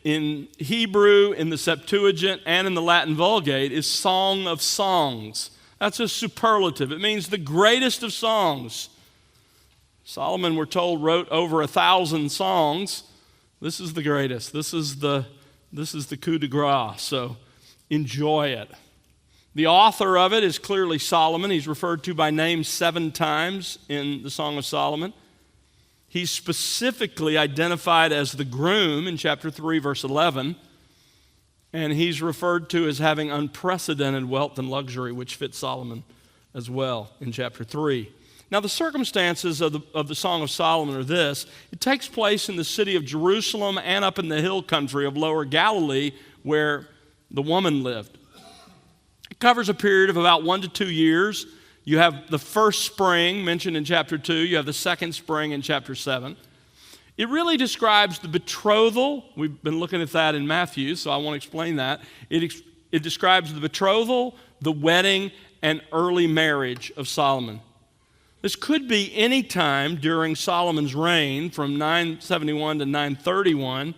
[SPEAKER 1] in Hebrew, in the Septuagint, and in the Latin Vulgate is Song of Songs. That's a superlative. It means the greatest of songs. Solomon, we're told, wrote over 1,000 songs. This is the greatest. This is the coup de grace, so enjoy it. The author of it is clearly Solomon. He's referred to by name 7 times in the Song of Solomon. He's specifically identified as the groom in chapter 3, verse 11. And he's referred to as having unprecedented wealth and luxury, which fits Solomon as well in chapter 3. Now, the circumstances of the Song of Solomon are this. It takes place in the city of Jerusalem and up in the hill country of Lower Galilee, where the woman lived. It covers a period of about 1 to 2 years. You have the first spring mentioned in chapter 2. You have the second spring in chapter 7. It really describes the betrothal. We've been looking at that in Matthew, so I won't explain that. It describes the betrothal, the wedding, and early marriage of Solomon. This could be any time during Solomon's reign from 971 to 931,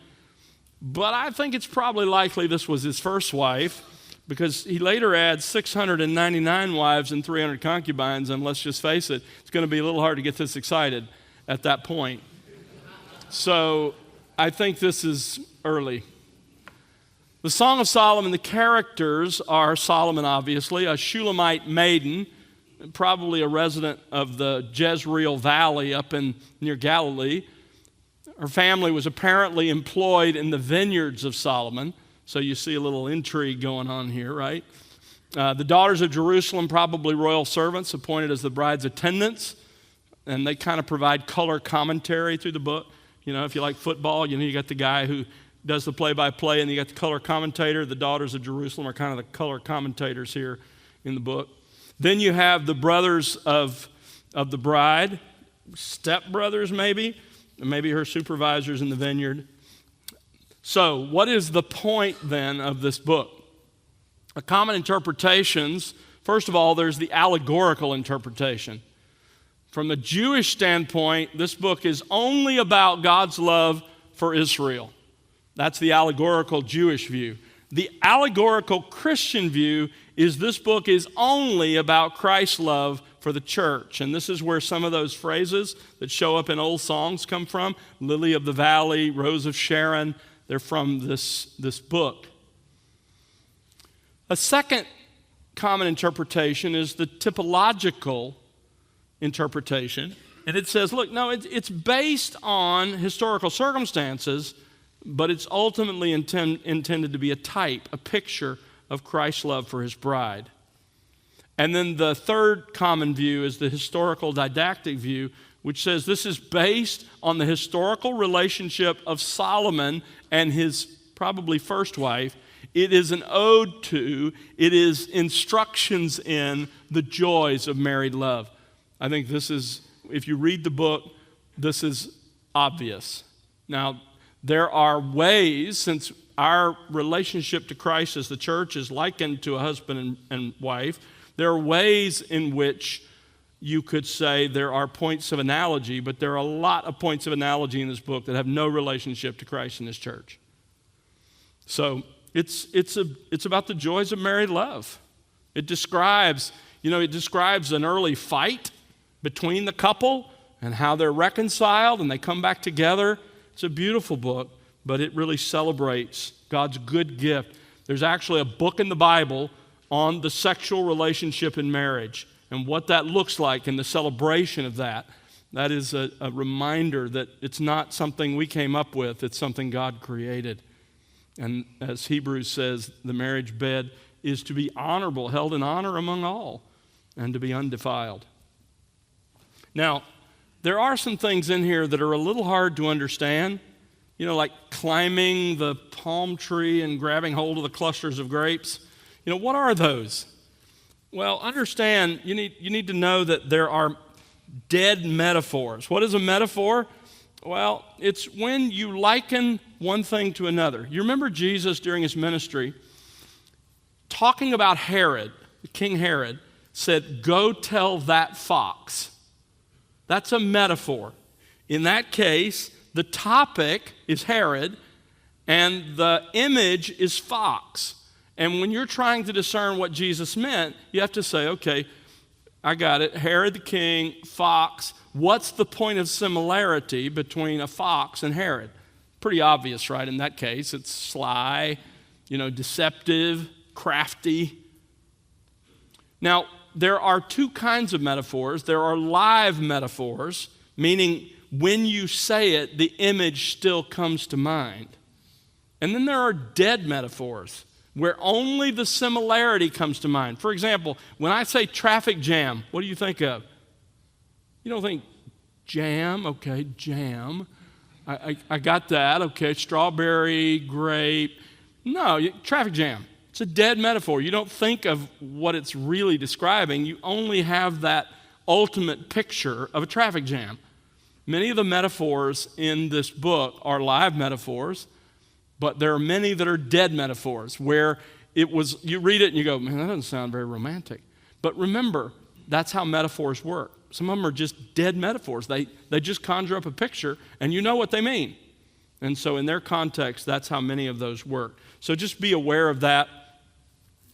[SPEAKER 1] but I think it's probably likely this was his first wife, because he later adds 699 wives and 300 concubines, and let's just face it, it's going to be a little hard to get this excited at that point. So I think this is early. The Song of Solomon, the characters are Solomon, obviously, a Shulamite maiden, probably a resident of the Jezreel Valley up near Galilee. Her family was apparently employed in the vineyards of Solomon. So you see a little intrigue going on here, right? The daughters of Jerusalem, probably royal servants, appointed as the bride's attendants, and they kind of provide color commentary through the book. You know, if you like football, you got the guy who does the play-by-play, and you got the color commentator. The daughters of Jerusalem are kind of the color commentators here in the book. Then you have the brothers of the bride, stepbrothers maybe her supervisors in the vineyard. So, what is the point then of this book? The common interpretations, first of all, there's the allegorical interpretation. From a Jewish standpoint, this book is only about God's love for Israel. That's the allegorical Jewish view. The allegorical Christian view is this book is only about Christ's love for the church. And this is where some of those phrases that show up in old songs come from. Lily of the Valley, Rose of Sharon. They're from this book. A second common interpretation is the typological interpretation. And it says, look, no, it's based on historical circumstances, but it's ultimately intended to be a type, a picture of Christ's love for His bride. And then the third common view is the historical didactic view, which says this is based on the historical relationship of Solomon and his probably first wife. It is an ode to, it is instructions in the joys of married love. I think this is, if you read the book, this is obvious. Now, there are ways, since our relationship to Christ as the church is likened to a husband and wife, there are ways in which you could say there are points of analogy, but there are a lot of points of analogy in this book that have no relationship to Christ and His church. So it's about the joys of married love. It describes an early fight between the couple and how they're reconciled and they come back together. It's a beautiful book, but it really celebrates God's good gift. There's actually a book in the Bible on the sexual relationship in marriage and what that looks like and the celebration of that. That is a reminder that it's not something we came up with, it's something God created. And as Hebrews says, the marriage bed is to be honorable, held in honor among all, and to be undefiled. Now, there are some things in here that are a little hard to understand, like climbing the palm tree and grabbing hold of the clusters of grapes. What are those? Well, understand, you need to know that there are dead metaphors. What is a metaphor? Well, it's when you liken one thing to another. You remember Jesus during his ministry talking about Herod, King Herod, said, "Go tell that fox." That's a metaphor. In that case, the topic is Herod, and the image is fox. And when you're trying to discern what Jesus meant, you have to say, okay, I got it. Herod the king, fox. What's the point of similarity between a fox and Herod? Pretty obvious, right? In that case, it's sly, deceptive, crafty. Now, there are two kinds of metaphors. There are live metaphors, meaning when you say it, the image still comes to mind. And then there are dead metaphors, where only the similarity comes to mind. For example, when I say traffic jam, what do you think of? You don't think jam, okay, jam. I got that, okay, strawberry, grape. No, traffic jam. It's a dead metaphor. You don't think of what it's really describing. You only have that ultimate picture of a traffic jam. Many of the metaphors in this book are live metaphors, but there are many that are dead metaphors where you read it and you go, man, that doesn't sound very romantic. But remember, that's how metaphors work. Some of them are just dead metaphors. They just conjure up a picture and you know what they mean. And so in their context, that's how many of those work. So just be aware of that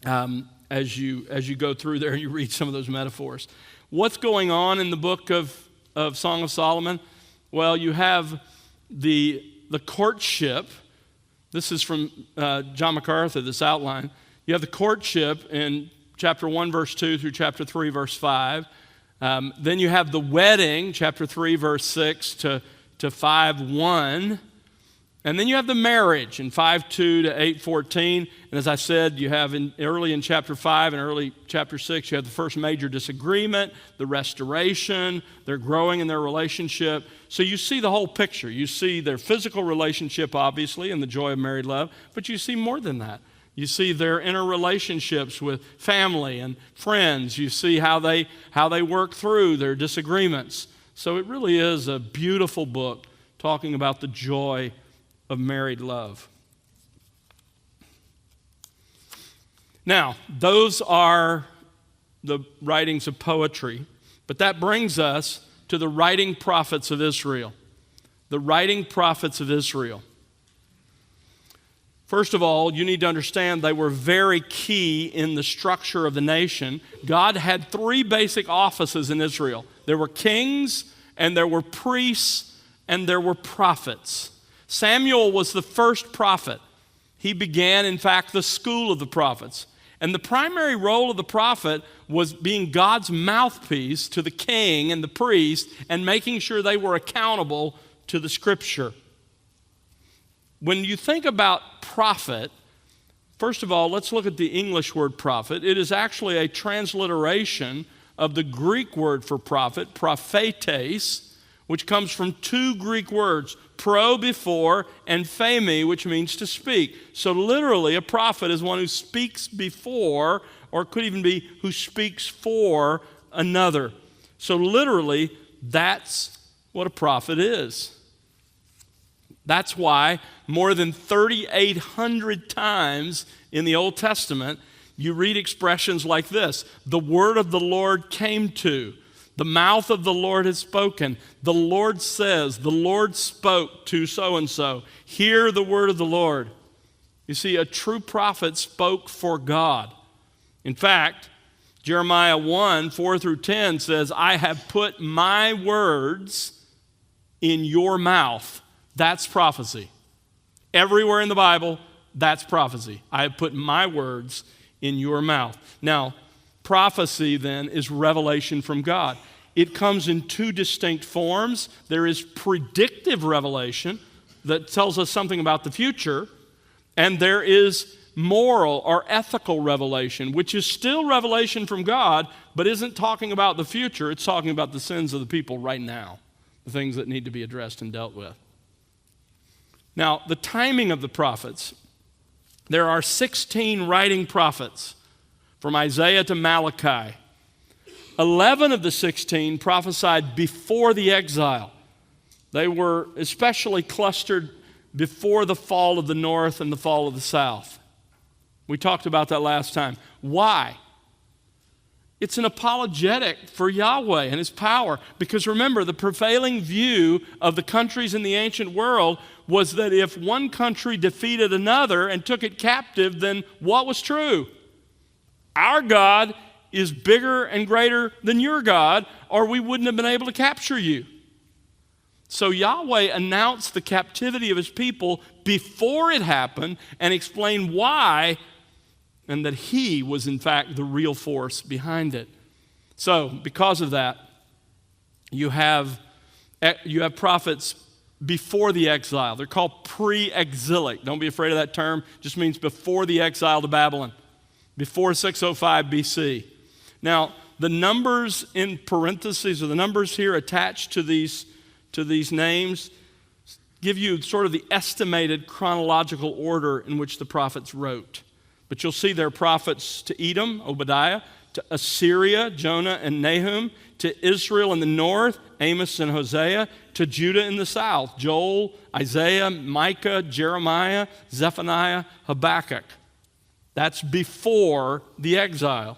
[SPEAKER 1] as you go through there and you read some of those metaphors. What's going on in the book of Song of Solomon? Well, you have the courtship. This is from John MacArthur, this outline. You have the courtship in chapter 1, verse 2 through chapter 3, verse 5. Then you have the wedding, chapter 3, verse 6 to 5:1. And then you have the marriage in 5:2 to 8:14. And as I said, you have early in chapter 5 and early chapter 6, you have the first major disagreement, the restoration, they're growing in their relationship. So you see the whole picture. You see their physical relationship, obviously, and the joy of married love, but you see more than that. You see their interrelationships with family and friends. You see how they work through their disagreements. So it really is a beautiful book talking about the joy of married love. Now, those are the writings of poetry, but that brings us to the writing prophets of Israel. The writing prophets of Israel. First of all, you need to understand they were very key in the structure of the nation. God had three basic offices in Israel. There were kings, and there were priests, and there were prophets. Samuel was the first prophet. He began, in fact, the school of the prophets. And the primary role of the prophet was being God's mouthpiece to the king and the priest and making sure they were accountable to the scripture. When you think about prophet, first of all, let's look at the English word prophet. It is actually a transliteration of the Greek word for prophet, prophetes, which comes from two Greek words, pro, before, and phemi, which means to speak. So literally, a prophet is one who speaks before, or could even be who speaks for another. So literally, that's what a prophet is. That's why more than 3,800 times in the Old Testament, you read expressions like this: the word of the Lord came to, the mouth of the Lord has spoken, the Lord says, the Lord spoke to so-and-so. Hear the word of the Lord. You see, a true prophet spoke for God. In fact, Jeremiah 1, 4 through 10 says, I have put my words in your mouth. That's prophecy. Everywhere in the Bible, that's prophecy. I have put my words in your mouth. Now, prophecy then is revelation from God. It comes in two distinct forms. There is predictive revelation that tells us something about the future, And there is moral or ethical revelation, which is still revelation from God, but isn't talking about the future. It's talking about the sins of the people right now, the things that need to be addressed and dealt with. Now, the timing of the prophets. There are 16 writing prophets from Isaiah to Malachi. 11 of the 16 prophesied before the exile. They were especially clustered before the fall of the north and the fall of the south. We talked about that last time. Why? It's an apologetic for Yahweh and His power. Because remember, the prevailing view of the countries in the ancient world was that if one country defeated another and took it captive, then what was true? Our God is bigger and greater than your God, or we wouldn't have been able to capture you. So Yahweh announced the captivity of His people before it happened and explained why, and that He was in fact the real force behind it. So because of that, you have prophets before the exile. They're called pre-exilic. Don't be afraid of that term. It just means before the exile to Babylon, before 605 BC. Now, the numbers in parentheses, or the numbers here attached to these names, give you sort of the estimated chronological order in which the prophets wrote. But you'll see their prophets to Edom, Obadiah, to Assyria, Jonah and Nahum, to Israel in the north, Amos and Hosea, to Judah in the south, Joel, Isaiah, Micah, Jeremiah, Zephaniah, Habakkuk. That's before the exile.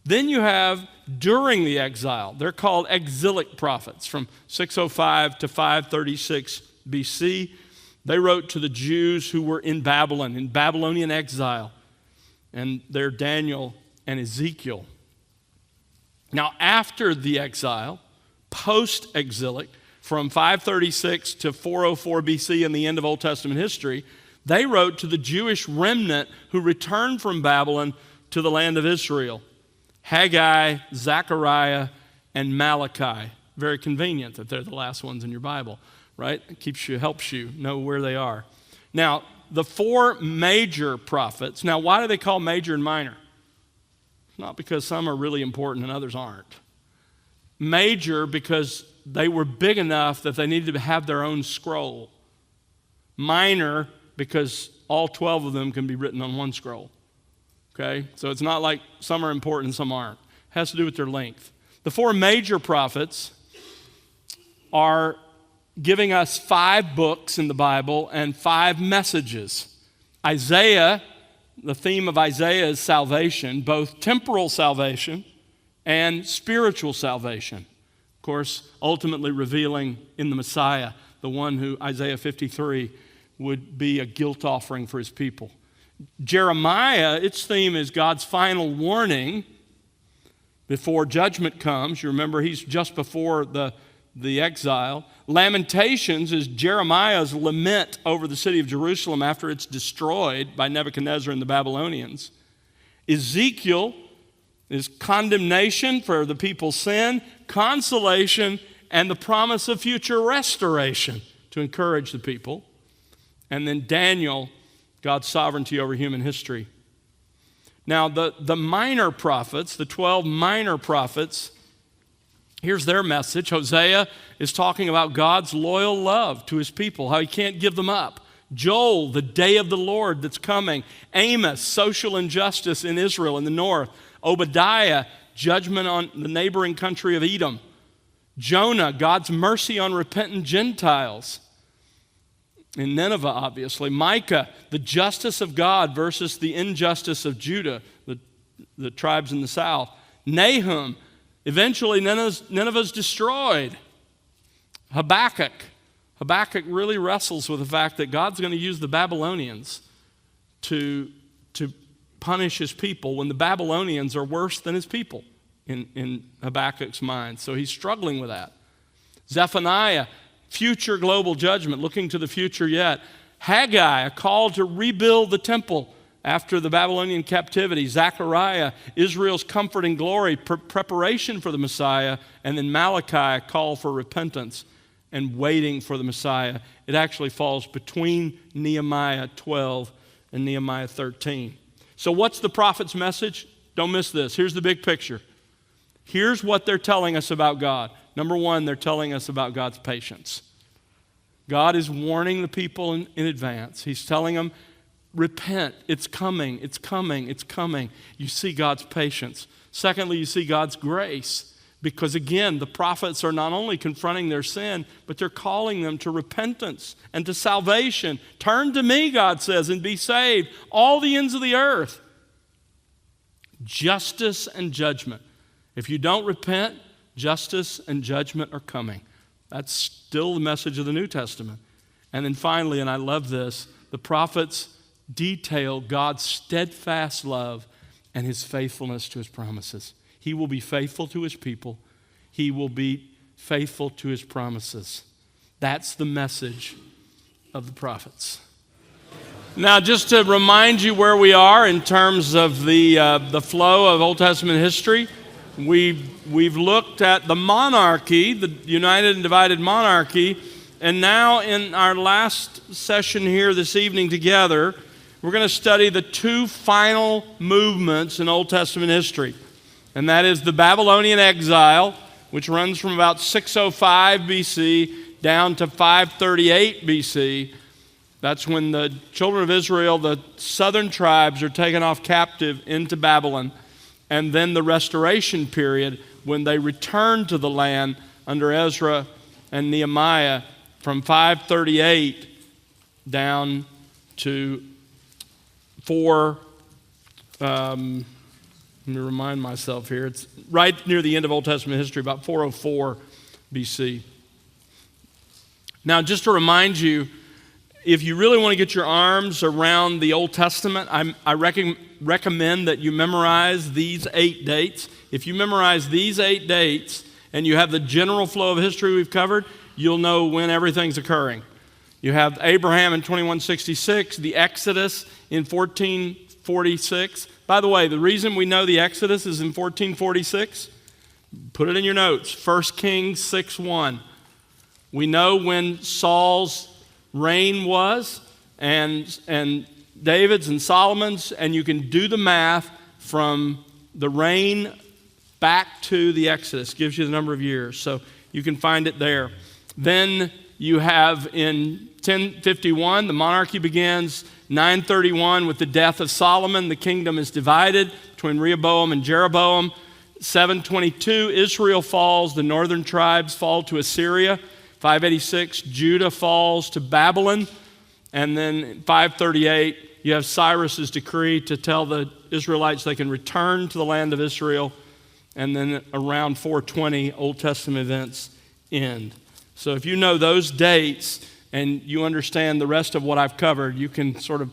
[SPEAKER 1] Then you have during the exile. They're called exilic prophets from 605 to 536 BC. They wrote to the Jews who were in Babylon, in Babylonian exile. And they're Daniel and Ezekiel. Now, after the exile, post-exilic, from 536 to 404 BC in the end of Old Testament history, they wrote to the Jewish remnant who returned from Babylon to the land of Israel. Haggai, Zechariah, and Malachi. Very convenient that they're the last ones in your Bible, right? It helps you know where they are. Now, the four major prophets. Now, why do they call major and minor? Not because some are really important and others aren't. Major because they were big enough that they needed to have their own scroll. Minor because all 12 of them can be written on one scroll. Okay? So it's not like some are important and some aren't. It has to do with their length. The four major prophets are giving us 5 books in the Bible and 5 messages. Isaiah, the theme of Isaiah is salvation, both temporal salvation and spiritual salvation. Of course, ultimately revealing in the Messiah, the one who, Isaiah 53, would be a guilt offering for His people. Jeremiah, its theme is God's final warning before judgment comes. You remember he's just before the exile. Lamentations is Jeremiah's lament over the city of Jerusalem after it's destroyed by Nebuchadnezzar and the Babylonians. Ezekiel is condemnation for the people's sin, consolation, and the promise of future restoration to encourage the people. And then Daniel, God's sovereignty over human history. Now, the minor prophets, the 12 minor prophets, here's their message. Hosea is talking about God's loyal love to His people, how He can't give them up. Joel, the day of the Lord that's coming. Amos, social injustice in Israel in the north. Obadiah, judgment on the neighboring country of Edom. Jonah, God's mercy on repentant Gentiles. In Nineveh, obviously. Micah, the justice of God versus the injustice of Judah, the tribes in the south. Nahum, eventually Nineveh's destroyed. Habakkuk really wrestles with the fact that God's going to use the Babylonians to punish His people when the Babylonians are worse than His people in Habakkuk's mind. So he's struggling with that. Zephaniah, future global judgment, looking to the future yet. Haggai, a call to rebuild the temple after the Babylonian captivity. Zechariah, Israel's comfort and glory, preparation for the Messiah. And then Malachi, a call for repentance and waiting for the Messiah. It actually falls between Nehemiah 12 and Nehemiah 13. So what's the prophet's message? Don't miss this. Here's the big picture. Here's what they're telling us about God. Number one, they're telling us about God's patience. God is warning the people in advance. He's telling them, repent, it's coming, it's coming, it's coming. You see God's patience. Secondly, you see God's grace. Because again, the prophets are not only confronting their sin, but they're calling them to repentance and to salvation. Turn to me, God says, and be saved, all the ends of the earth. Justice and judgment. If you don't repent, justice and judgment are coming. That's still the message of the New Testament. And then finally, and I love this, the prophets detail God's steadfast love and his faithfulness to his promises. He will be faithful to his people. He will be faithful to his promises. That's the message of the prophets. Now, just to remind you where we are in terms of the flow of Old Testament history, we've looked at the monarchy, the united and divided monarchy, and now in our last session here this evening together, we're going to study the two final movements in Old Testament history. And that is the Babylonian exile, which runs from about 605 BC down to 538 BC. That's when the children of Israel, the southern tribes, are taken off captive into Babylon. And then the restoration period, when they return to the land under Ezra and Nehemiah from 538 down to 4... Let me remind myself here. It's right near the end of Old Testament history, about 404 BC. Now, just to remind you, if you really want to get your arms around the Old Testament, I recommend that you memorize these 8 dates. If you memorize these 8 dates and you have the general flow of history we've covered, you'll know when everything's occurring. You have Abraham in 2166, the Exodus in 1446. By the way, the reason we know the Exodus is in 1446, put it in your notes, 1 Kings 6:1. We know when Saul's reign was, and David's and Solomon's, and you can do the math from the reign back to the Exodus. Gives you the number of years, so you can find it there. Then you have in 1051, the monarchy begins. 931, with the death of Solomon, the kingdom is divided between Rehoboam and Jeroboam. 722, Israel falls. The northern tribes fall to Assyria. 586, Judah falls to Babylon. And then 538, you have Cyrus's decree to tell the Israelites they can return to the land of Israel. And then around 420, Old Testament events end. So if you know those dates, and you understand the rest of what I've covered, you can sort of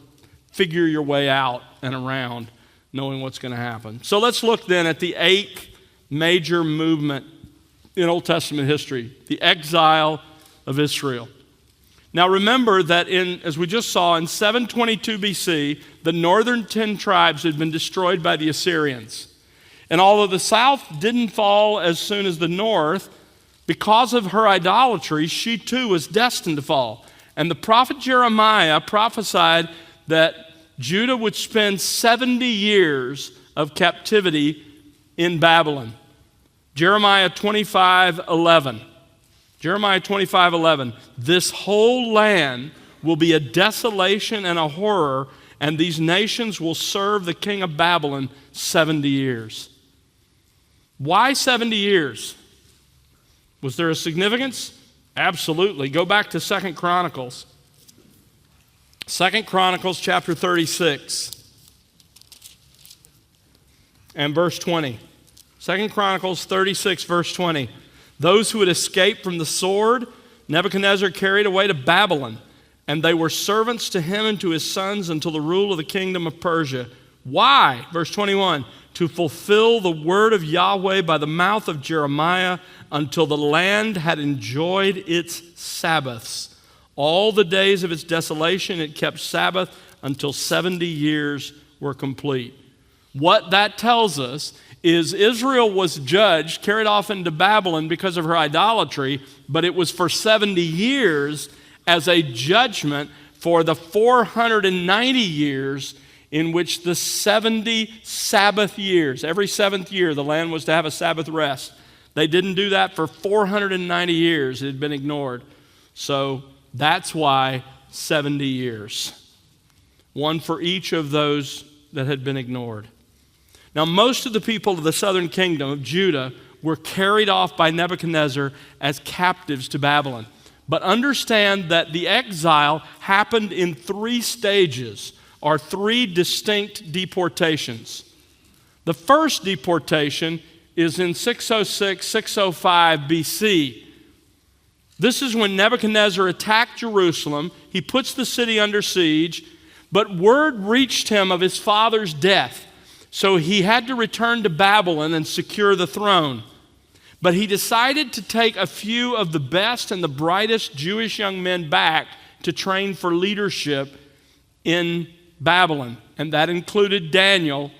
[SPEAKER 1] figure your way out and around knowing what's going to happen. So let's look then at the 8th major movement in Old Testament history, the exile of Israel. Now remember that as we just saw, in 722 BC, the northern 10 tribes had been destroyed by the Assyrians. And although the south didn't fall as soon as the north, because of her idolatry, she too was destined to fall. And the prophet Jeremiah prophesied that Judah would spend 70 years of captivity in Babylon. Jeremiah 25:11. Jeremiah 25:11. This whole land will be a desolation and a horror, and these nations will serve the king of Babylon 70 years. Why 70 years? Was there a significance? Absolutely. Go back to 2 Chronicles. 2 Chronicles chapter 36 and verse 20. 2 Chronicles 36 verse 20. Those who had escaped from the sword, Nebuchadnezzar carried away to Babylon, and they were servants to him and to his sons until the rule of the kingdom of Persia. Why? Verse 21. To fulfill the word of Yahweh by the mouth of Jeremiah, until the land had enjoyed its Sabbaths. All the days of its desolation it kept Sabbath until 70 years were complete. What that tells us is Israel was judged, carried off into Babylon because of her idolatry, but it was for 70 years as a judgment for the 490 years in which the 70 Sabbath years, every seventh year the land was to have a Sabbath rest. They didn't do that for 490 years. It had been ignored. So that's why 70 years. One for each of those that had been ignored. Now, most of the people of the southern kingdom of Judah were carried off by Nebuchadnezzar as captives to Babylon. But understand that the exile happened in 3 stages, or 3 distinct deportations. The first deportation is in 606, 605 BC. This is when Nebuchadnezzar attacked Jerusalem. He puts the city under siege, but word reached him of his father's death. So he had to return to Babylon and secure the throne. But he decided to take a few of the best and the brightest Jewish young men back to train for leadership in Babylon. And that included Daniel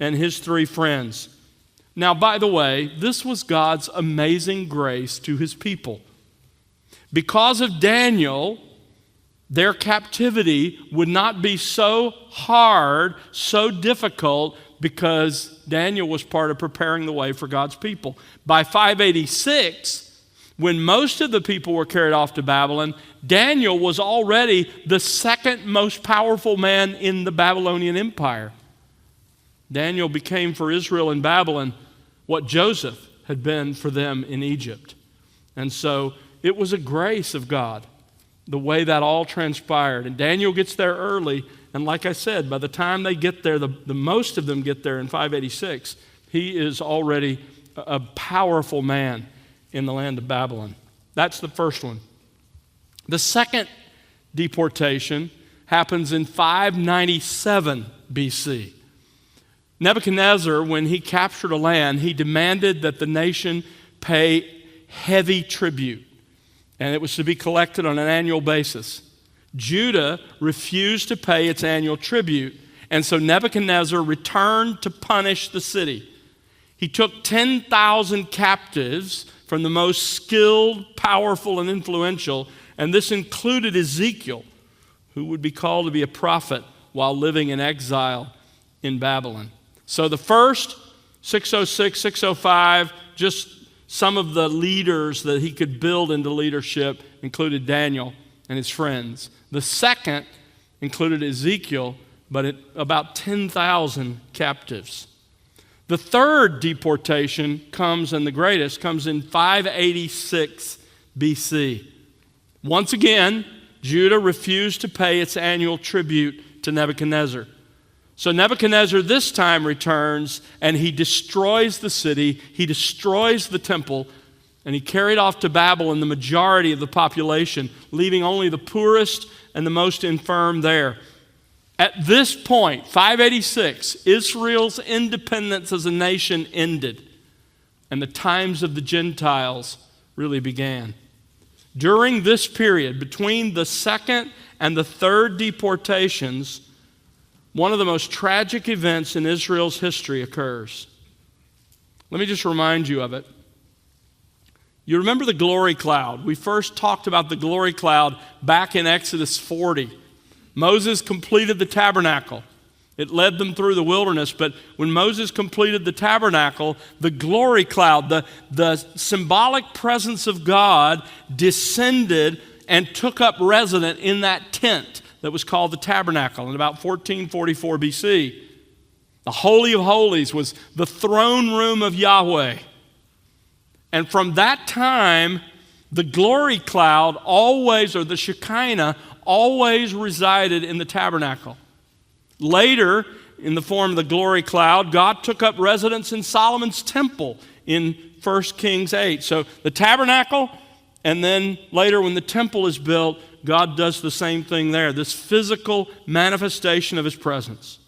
[SPEAKER 1] and his 3 friends. Now, by the way, this was God's amazing grace to his people. Because of Daniel, their captivity would not be so hard, so difficult, because Daniel was part of preparing the way for God's people. By 586, when most of the people were carried off to Babylon, Daniel was already the second most powerful man in the Babylonian Empire. Daniel became for Israel in Babylon what Joseph had been for them in Egypt. And so it was a grace of God, the way that all transpired. And Daniel gets there early, and like I said, by the time they get there, the most of them get there in 586, he is already a powerful man in the land of Babylon. That's the first one. The second deportation happens in 597 BC. Nebuchadnezzar, when he captured a land, he demanded that the nation pay heavy tribute, and it was to be collected on an annual basis. Judah refused to pay its annual tribute, and so Nebuchadnezzar returned to punish the city. He took 10,000 captives from the most skilled, powerful, and influential, and this included Ezekiel, who would be called to be a prophet while living in exile in Babylon. So the first, 606, 605, just some of the leaders that he could build into leadership included Daniel and his friends. The second included Ezekiel, but about 10,000 captives. The third deportation comes, and the greatest, comes in 586 BC. Once again, Judah refused to pay its annual tribute to Nebuchadnezzar. So Nebuchadnezzar this time returns, and he destroys the city, he destroys the temple, and he carried off to Babylon the majority of the population, leaving only the poorest and the most infirm there. At this point, 586, Israel's independence as a nation ended, and the times of the Gentiles really began. During this period, between the second and the third deportations, one of the most tragic events in Israel's history occurs. Let me just remind you of it. You remember the glory cloud. We first talked about the glory cloud back in Exodus 40. Moses completed the tabernacle. It led them through the wilderness, but when Moses completed the tabernacle, the glory cloud, the symbolic presence of God, descended and took up residence in that tent that was called the tabernacle in about 1444 BC. The Holy of Holies was the throne room of Yahweh. And from that time, the glory cloud always, or the Shekinah, always resided in the tabernacle. Later, in the form of the glory cloud, God took up residence in Solomon's temple in 1 Kings 8. So the tabernacle, and then later when the temple is built, God does the same thing there, this physical manifestation of his presence.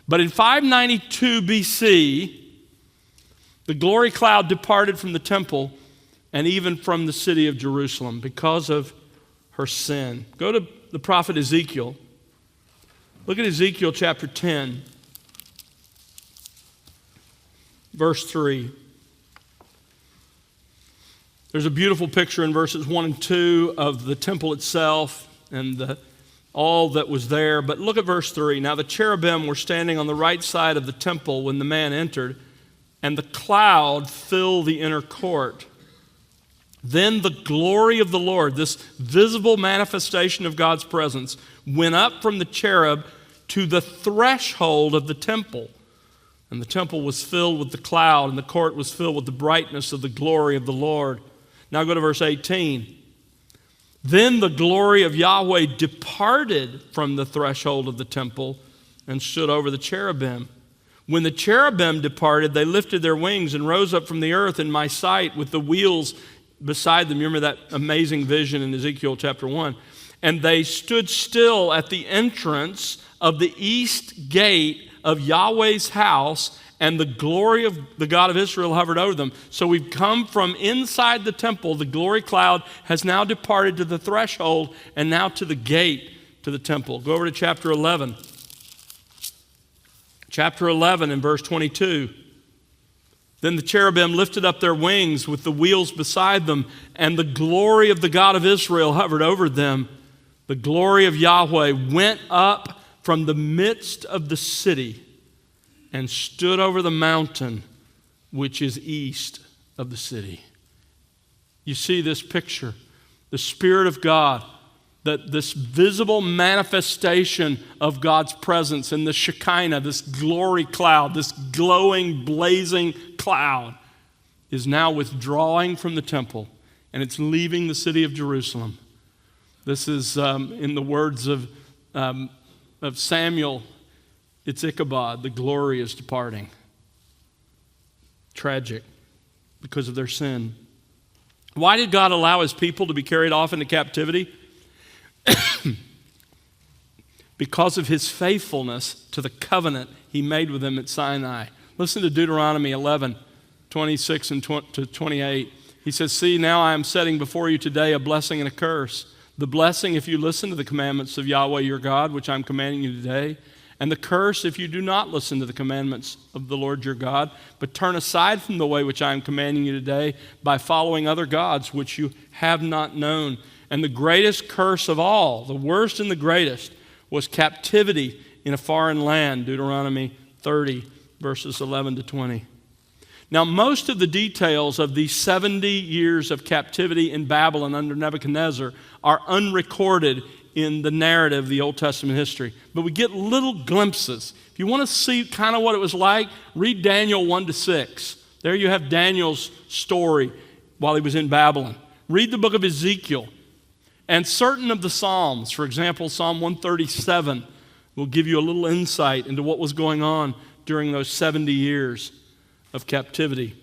[SPEAKER 1] But in 592 BC, the glory cloud departed from the temple and even from the city of Jerusalem because of her sin. Go to the prophet Ezekiel. Look at Ezekiel chapter 10, verse 3. There's a beautiful picture in verses 1 and 2 of the temple itself and all that was there. But look at verse 3. Now the cherubim were standing on the right side of the temple when the man entered, and the cloud filled the inner court. Then the glory of the Lord, this visible manifestation of God's presence, went up from the cherub to the threshold of the temple. And the temple was filled with the cloud, and the court was filled with the brightness of the glory of the Lord. Now go to verse 18. Then the glory of Yahweh departed from the threshold of the temple and stood over the cherubim. When the cherubim departed, they lifted their wings and rose up from the earth in my sight with the wheels beside them. You remember that amazing vision in Ezekiel chapter 1. And they stood still at the entrance of the east gate of Yahweh's house, and the glory of the God of Israel hovered over them. So we've come from inside the temple. The glory cloud has now departed to the threshold and now to the gate to the temple. Go over to chapter 11. Chapter 11 and verse 22. Then the cherubim lifted up their wings with the wheels beside them, and the glory of the God of Israel hovered over them. The glory of Yahweh went up from the midst of the city and stood over the mountain which is east of the city. You see this picture, the Spirit of God, that this visible manifestation of God's presence in the Shekinah, this glory cloud, this glowing, blazing cloud, is now withdrawing from the temple, and it's leaving the city of Jerusalem. This is, in the words of Samuel, it's Ichabod, the glory is departing. Tragic, because of their sin. Why did God allow his people to be carried off into captivity? Because of his faithfulness to the covenant he made with them at Sinai. Listen to Deuteronomy 11, 26 and to 28. He says, "See, now I am setting before you today a blessing and a curse. The blessing if you listen to the commandments of Yahweh your God, which I'm commanding you today. And the curse if you do not listen to the commandments of the Lord your God, but turn aside from the way which I am commanding you today by following other gods which you have not known. And the greatest curse of all, the worst and the greatest, was captivity in a foreign land." Deuteronomy 30, verses 11 to 20. Now, most of the details of these 70 years of captivity in Babylon under Nebuchadnezzar are unrecorded in the narrative of the Old Testament history. But we get little glimpses. If you want to see kind of what it was like, read Daniel 1 to 6. There you have Daniel's story while he was in Babylon. Read the book of Ezekiel. And certain of the Psalms, for example, Psalm 137, will give you a little insight into what was going on during those 70 years of captivity.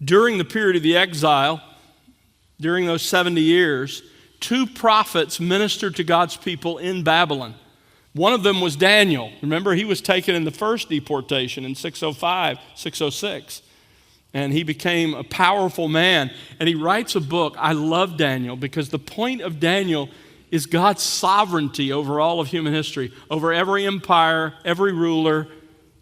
[SPEAKER 1] During the period of the exile, during those 70 years, 2 prophets ministered to God's people in Babylon. One of them was Daniel. Remember, he was taken in the first deportation in 605, 606. And he became a powerful man. And he writes a book. I love Daniel because the point of Daniel is God's sovereignty over all of human history, over every empire, every ruler.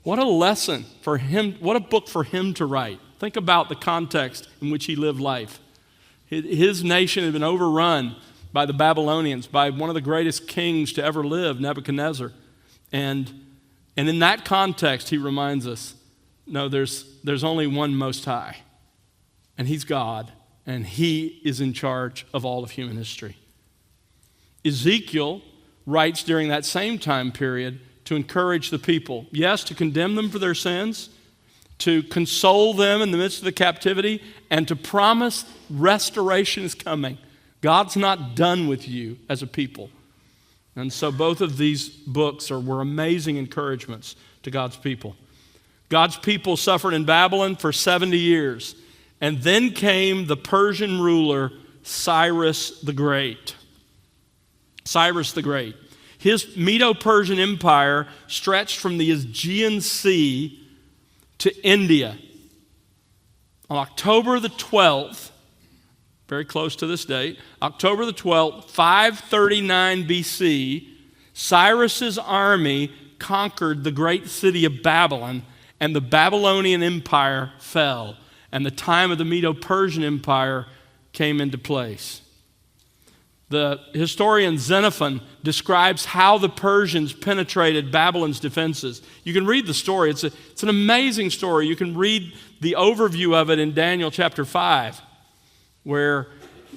[SPEAKER 1] What a lesson for him, what a book for him to write. Think about the context in which he lived life. His nation had been overrun by the Babylonians, by one of the greatest kings to ever live, Nebuchadnezzar. And in that context, he reminds us, no, there's only one Most High, and he's God, and he is in charge of all of human history. Ezekiel writes during that same time period to encourage the people, yes, to condemn them for their sins, to console them in the midst of the captivity, and to promise restoration is coming. God's not done with you as a people. And so both of these books were amazing encouragements to God's people. God's people suffered in Babylon for 70 years. And then came the Persian ruler, Cyrus the Great. Cyrus the Great. His Medo-Persian empire stretched from the Aegean Sea to India. On October the 12th, very close to this date, October the 12th, 539 BC, Cyrus's army conquered the great city of Babylon, and the Babylonian Empire fell, and the time of the Medo-Persian Empire came into place. The historian Xenophon describes how the Persians penetrated Babylon's defenses. You can read the story. It's an amazing story. You can read the overview of it in Daniel chapter 5, where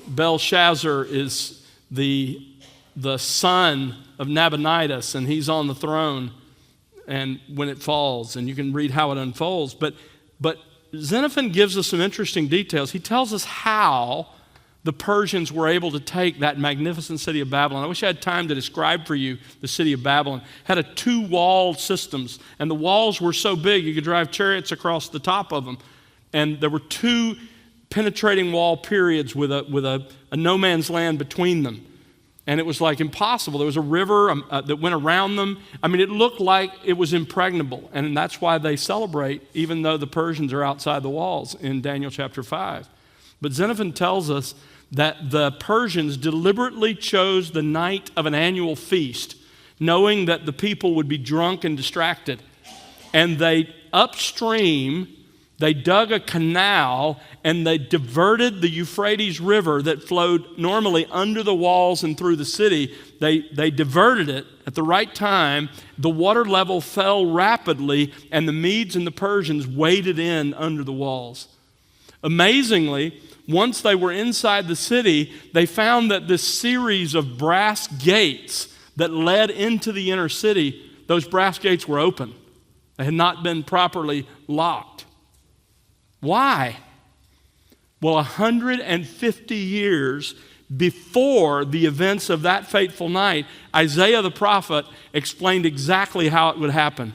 [SPEAKER 1] Belshazzar is the son of Nabonidus, and he's on the throne, and when it falls, and you can read how it unfolds. But Xenophon gives us some interesting details. He tells us how the Persians were able to take that magnificent city of Babylon. I wish I had time to describe for you the city of Babylon. It had a two-walled systems, and the walls were so big you could drive chariots across the top of them. And there were two penetrating wall periods with a no man's land between them. And it was like impossible. There was a river that went around them. I mean, it looked like it was impregnable. And that's why they celebrate, even though the Persians are outside the walls in Daniel chapter 5. But Xenophon tells us that the Persians deliberately chose the night of an annual feast, knowing that the people would be drunk and distracted. And they upstream, they dug a canal and they diverted the Euphrates River that flowed normally under the walls and through the city. They diverted it at the right time. The water level fell rapidly, and the Medes and the Persians waded in under the walls. Amazingly, once they were inside the city, they found that this series of brass gates that led into the inner city, those brass gates were open. They had not been properly locked. Why? Well, 150 years before the events of that fateful night, Isaiah the prophet explained exactly how it would happen.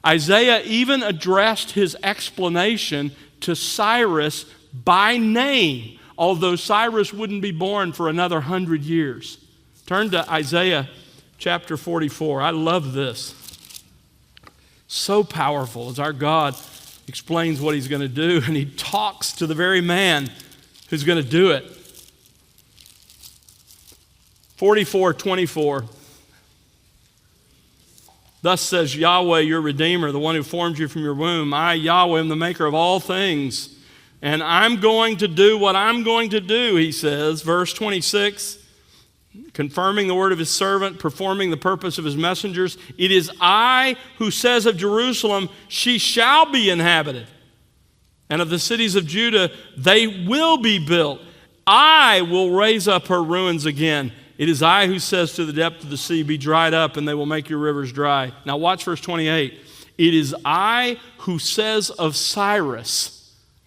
[SPEAKER 1] Isaiah even addressed his explanation to Cyrus by name, although Cyrus wouldn't be born for another 100 years. Turn to Isaiah chapter 44. I love this. So powerful as our God explains what he's going to do, and he talks to the very man who's going to do it. 44:24. Thus says Yahweh, your Redeemer, the one who formed you from your womb. I, Yahweh, am the maker of all things. And I'm going to do what I'm going to do, he says. Verse 26, confirming the word of his servant, performing the purpose of his messengers. It is I who says of Jerusalem, she shall be inhabited. And of the cities of Judah, they will be built. I will raise up her ruins again. It is I who says to the depth of the sea, be dried up, and they will make your rivers dry. Now watch verse 28. It is I who says of Cyrus.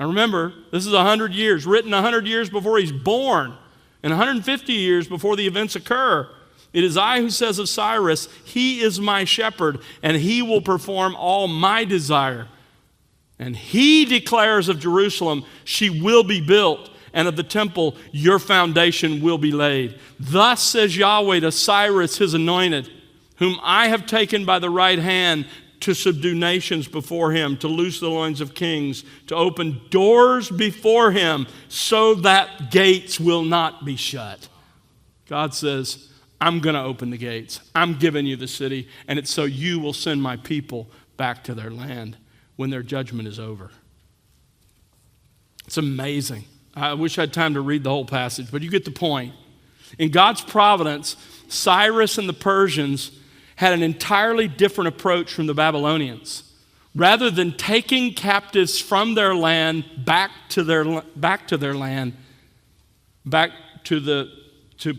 [SPEAKER 1] Now remember, this is 100 years, written 100 years before he's born, and 150 years before the events occur. It is I who says of Cyrus, he is my shepherd, and he will perform all my desire. And he declares of Jerusalem, she will be built, and of the temple, your foundation will be laid. Thus says Yahweh to Cyrus, his anointed, whom I have taken by the right hand to subdue nations before him, to loose the loins of kings, to open doors before him so that gates will not be shut. God says, I'm going to open the gates. I'm giving you the city, and it's so you will send my people back to their land when their judgment is over. It's amazing. I wish I had time to read the whole passage, but you get the point. In God's providence, Cyrus and the Persians had an entirely different approach from the Babylonians. Rather than taking captives from their land back to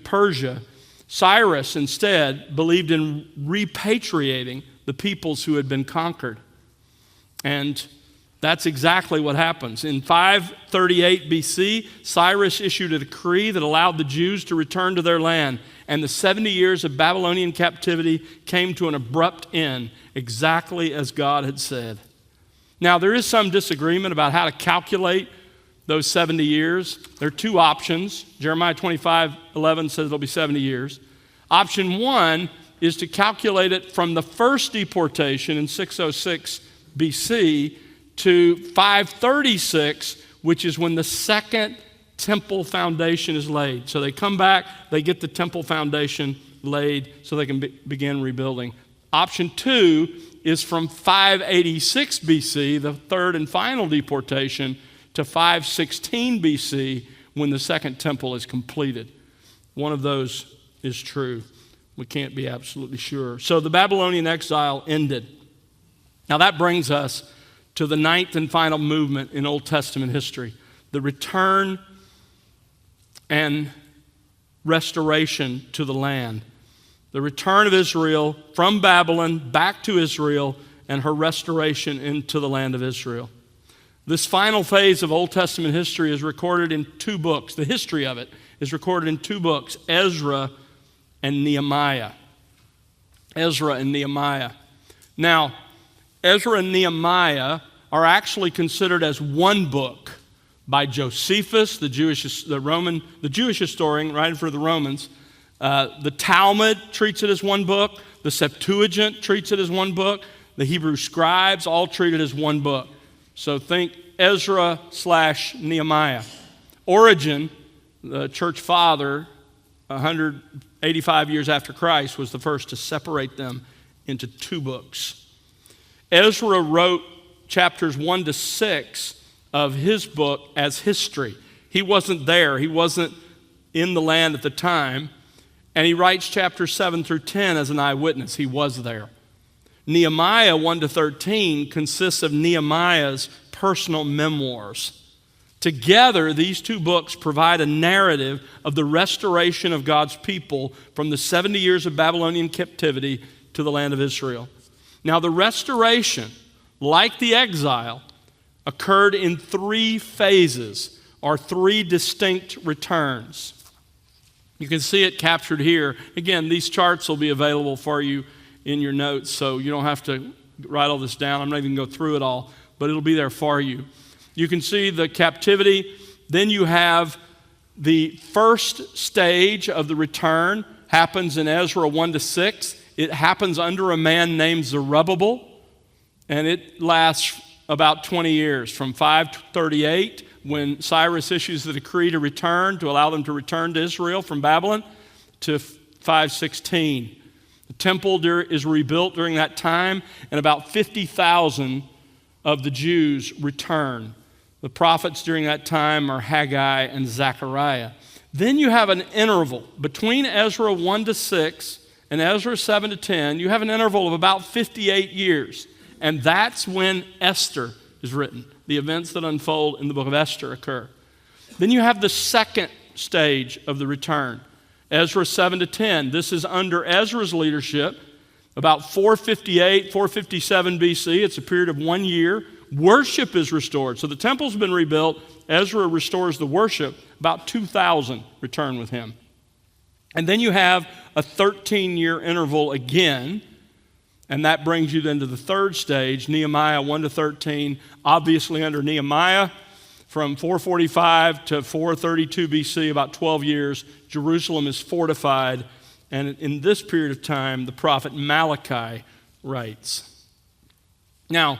[SPEAKER 1] Persia, Cyrus instead believed in repatriating the peoples who had been conquered. And that's exactly what happens. In 538 BC, Cyrus issued a decree that allowed the Jews to return to their land, and the 70 years of Babylonian captivity came to an abrupt end, exactly as God had said. Now, there is some disagreement about how to calculate those 70 years. There are two options. Jeremiah 25:11 says it'll be 70 years. Option one is to calculate it from the first deportation in 606 BC to 536, which is when the second temple foundation is laid. So they come back, they get the temple foundation laid so they can begin rebuilding. Option two is from 586 BC, the third and final deportation, to 516 BC when the second temple is completed. One of those is true. We can't be absolutely sure. So the Babylonian exile ended. Now that brings us to the ninth and final movement in Old Testament history, the return and restoration to the land. The return of Israel from Babylon back to Israel and her restoration into the land of Israel. This final phase of Old Testament history is recorded in two books. The history of it is recorded in two books, Ezra and Nehemiah. Ezra and Nehemiah. Now, Ezra and Nehemiah are actually considered as one book by Josephus, the Jewish historian, writing for the Romans. The Talmud treats it as one book. The Septuagint treats it as one book. The Hebrew scribes all treat it as one book. So think Ezra/Nehemiah. Origen, the church father, 185 years after Christ, was the first to separate them into two books. Ezra wrote chapters 1 to 6 of his book as history. He wasn't there. He wasn't in the land at the time. And he writes chapters 7 through 10 as an eyewitness. He was there. Nehemiah 1 to 13 consists of Nehemiah's personal memoirs. Together, these two books provide a narrative of the restoration of God's people from the 70 years of Babylonian captivity to the land of Israel. Now, the restoration, like the exile, occurred in three phases, or three distinct returns. You can see it captured here. Again, these charts will be available for you in your notes, so you don't have to write all this down. I'm not even going to go through it all, but it'll be there for you. You can see the captivity. Then you have the first stage of the return happens in Ezra 1 to 6. It happens under a man named Zerubbabel, and it lasts about 20 years, from 538, when Cyrus issues the decree to return, to allow them to return to Israel from Babylon, to 516. The temple is rebuilt during that time, and about 50,000 of the Jews return. The prophets during that time are Haggai and Zechariah. Then you have an interval between Ezra 1 to 6 and Ezra 7 to 10. You have an interval of about 58 years, and that's when Esther is written. The events that unfold in the book of Esther occur. Then you have the second stage of the return, Ezra 7 to 10. This is under Ezra's leadership, about 458, 457 BC. It's a period of 1 year. Worship is restored. So the temple's been rebuilt. Ezra restores the worship. About 2,000 return with him. And then you have a 13-year interval again, and that brings you then to the third stage, Nehemiah 1 to 13. Obviously under Nehemiah, from 445 to 432 BC, about 12 years, Jerusalem is fortified. And in this period of time, the prophet Malachi writes. Now,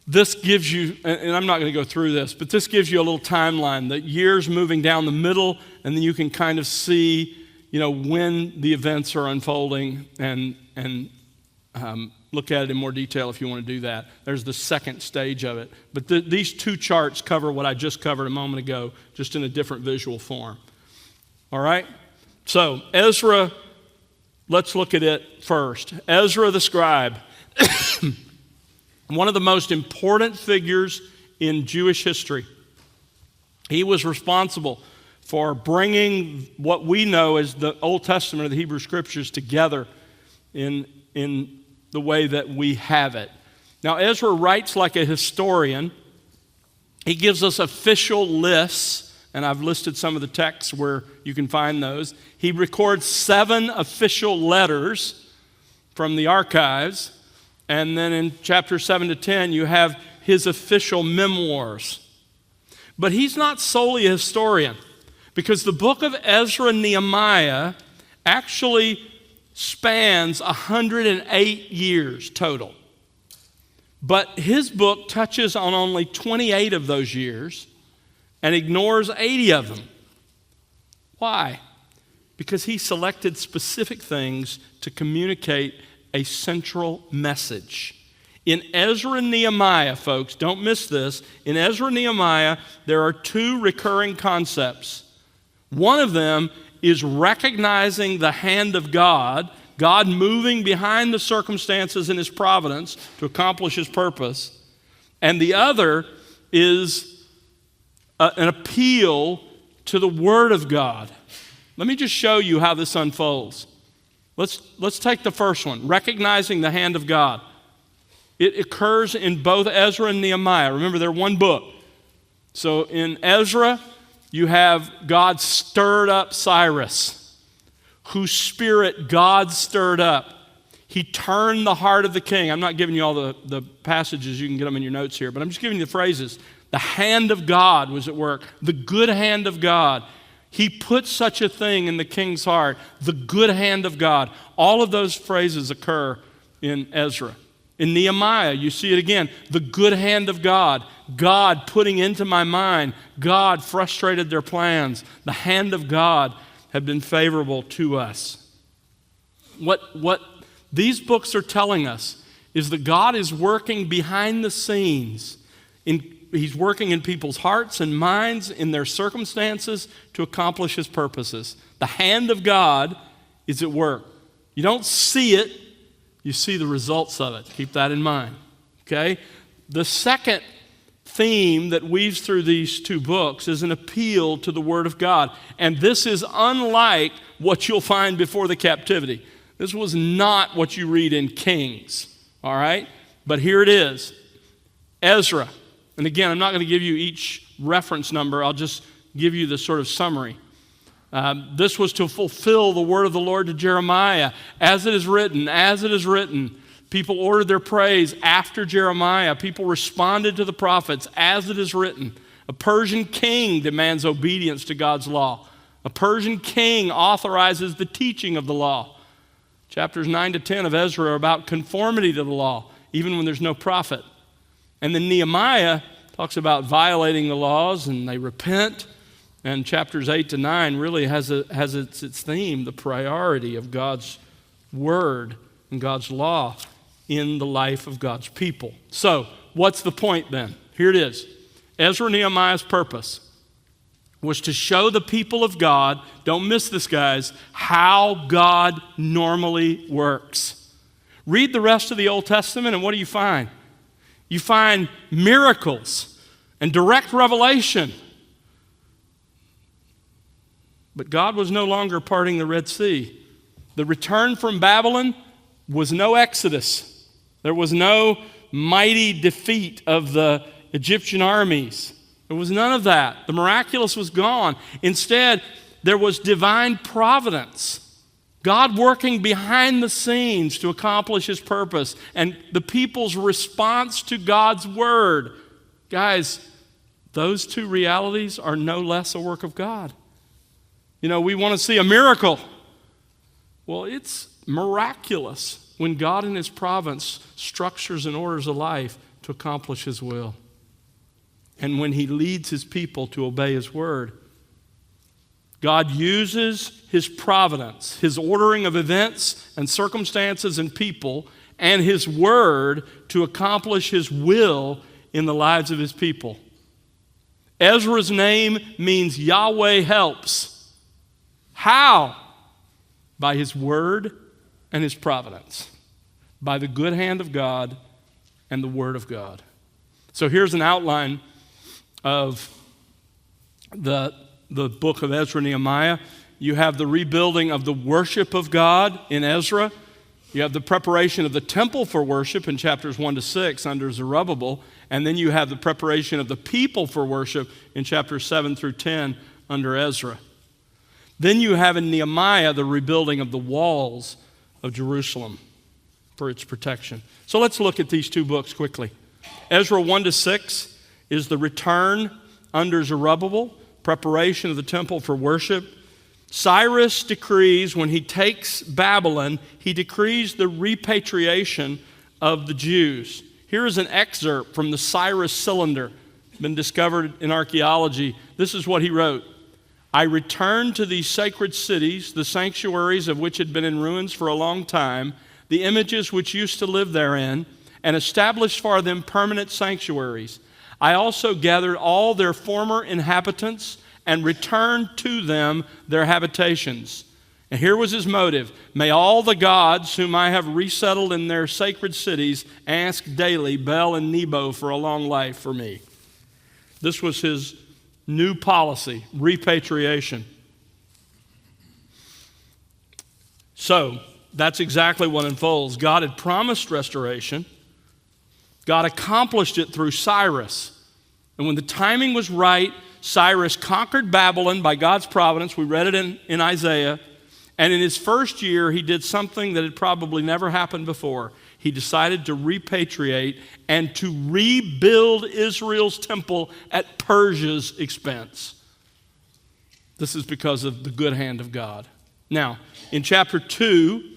[SPEAKER 1] this gives you, and I'm not going to go through this, but this gives you a little timeline, the years moving down the middle, and then you can kind of see, when the events are unfolding and look at it in more detail if you want to do that. There's the second stage of it. But these two charts cover what I just covered a moment ago, just in a different visual form. All right? So, Ezra, let's look at it first. Ezra the scribe, one of the most important figures in Jewish history. He was responsible for bringing what we know as the Old Testament or the Hebrew Scriptures together in the way that we have it. Now, Ezra writes like a historian. He gives us official lists, and I've listed some of the texts where you can find those. He records 7 official letters from the archives, and then in chapters 7 to 10, you have his official memoirs. But he's not solely a historian, because the book of Ezra and Nehemiah actually spans 108 years total. But his book touches on only 28 of those years and ignores 80 of them. Why? Because he selected specific things to communicate a central message. In Ezra and Nehemiah, folks, don't miss this. In Ezra and Nehemiah, there are 2 recurring concepts. One of them is recognizing the hand of God, God moving behind the circumstances in his providence to accomplish his purpose. And the other is an appeal to the Word of God. Let me just show you how this unfolds. Let's take the first one, recognizing the hand of God. It occurs in both Ezra and Nehemiah. Remember, they're one book. So in Ezra, you have God stirred up Cyrus, whose spirit God stirred up. He turned the heart of the king. I'm not giving you all the passages. You can get them in your notes here, but I'm just giving you the phrases. The hand of God was at work. The good hand of God. He put such a thing in the king's heart. The good hand of God. All of those phrases occur in Ezra. In Nehemiah, you see it again. The good hand of God. God putting into my mind. God frustrated their plans. The hand of God had been favorable to us. What these books are telling us is that God is working behind the scenes. He's working in people's hearts and minds, in their circumstances, to accomplish his purposes. The hand of God is at work. You don't see it, you see the results of it. Keep that in mind. Okay? The second theme that weaves through these two books is an appeal to the Word of God. And this is unlike what you'll find before the captivity. This was not what you read in Kings. All right? But here it is. Ezra. And again, I'm not going to give you each reference number. I'll just give you the sort of summary. This was to fulfill the word of the Lord to Jeremiah. As it is written, as it is written. People ordered their praise after Jeremiah. People responded to the prophets, as it is written. A Persian king demands obedience to God's law. A Persian king authorizes the teaching of the law. Chapters 9 to 10 of Ezra are about conformity to the law, even when there's no prophet. And then Nehemiah talks about violating the laws, and they repent. And chapters 8 to 9 really has its theme, the priority of God's word and God's law in the life of God's people. So, what's the point then? Here it is. Ezra and Nehemiah's purpose was to show the people of God, don't miss this, guys, how God normally works. Read the rest of the Old Testament, and what do you find? You find miracles and direct revelation. But God was no longer parting the Red Sea. The return from Babylon was no exodus. There was no mighty defeat of the Egyptian armies. There was none of that. The miraculous was gone. Instead, there was divine providence. God working behind the scenes to accomplish his purpose, and the people's response to God's word. Guys, those two realities are no less a work of God. You know, we want to see a miracle. Well, it's miraculous when God in his providence structures and orders a life to accomplish his will. And when he leads his people to obey his word. God uses his providence, his ordering of events and circumstances and people, and his word to accomplish his will in the lives of his people. Ezra's name means Yahweh helps. How? By his word and his providence. By the good hand of God and the word of God. So here's an outline of the book of Ezra and Nehemiah. You have the rebuilding of the worship of God in Ezra. You have the preparation of the temple for worship in chapters 1 to 6 under Zerubbabel. And then you have the preparation of the people for worship in chapters 7 through 10 under Ezra. Then you have in Nehemiah the rebuilding of the walls of Jerusalem for its protection. So let's look at these two books quickly. Ezra 1 to 6 is the return under Zerubbabel, preparation of the temple for worship. Cyrus decrees, when he takes Babylon, he decrees the repatriation of the Jews. Here is an excerpt from the Cyrus Cylinder, been discovered in archaeology. This is what he wrote. I returned to these sacred cities, the sanctuaries of which had been in ruins for a long time, the images which used to live therein, and established for them permanent sanctuaries. I also gathered all their former inhabitants and return to them their habitations. And here was his motive. May all the gods whom I have resettled in their sacred cities ask daily Bel and Nebo for a long life for me. This was his new policy, repatriation. So, that's exactly what unfolds. God had promised restoration. God accomplished it through Cyrus. And when the timing was right, Cyrus conquered Babylon by God's providence. We read it in Isaiah. And in his first year, he did something that had probably never happened before. He decided to repatriate and to rebuild Israel's temple at Persia's expense. This is because of the good hand of God. Now, in chapter 2,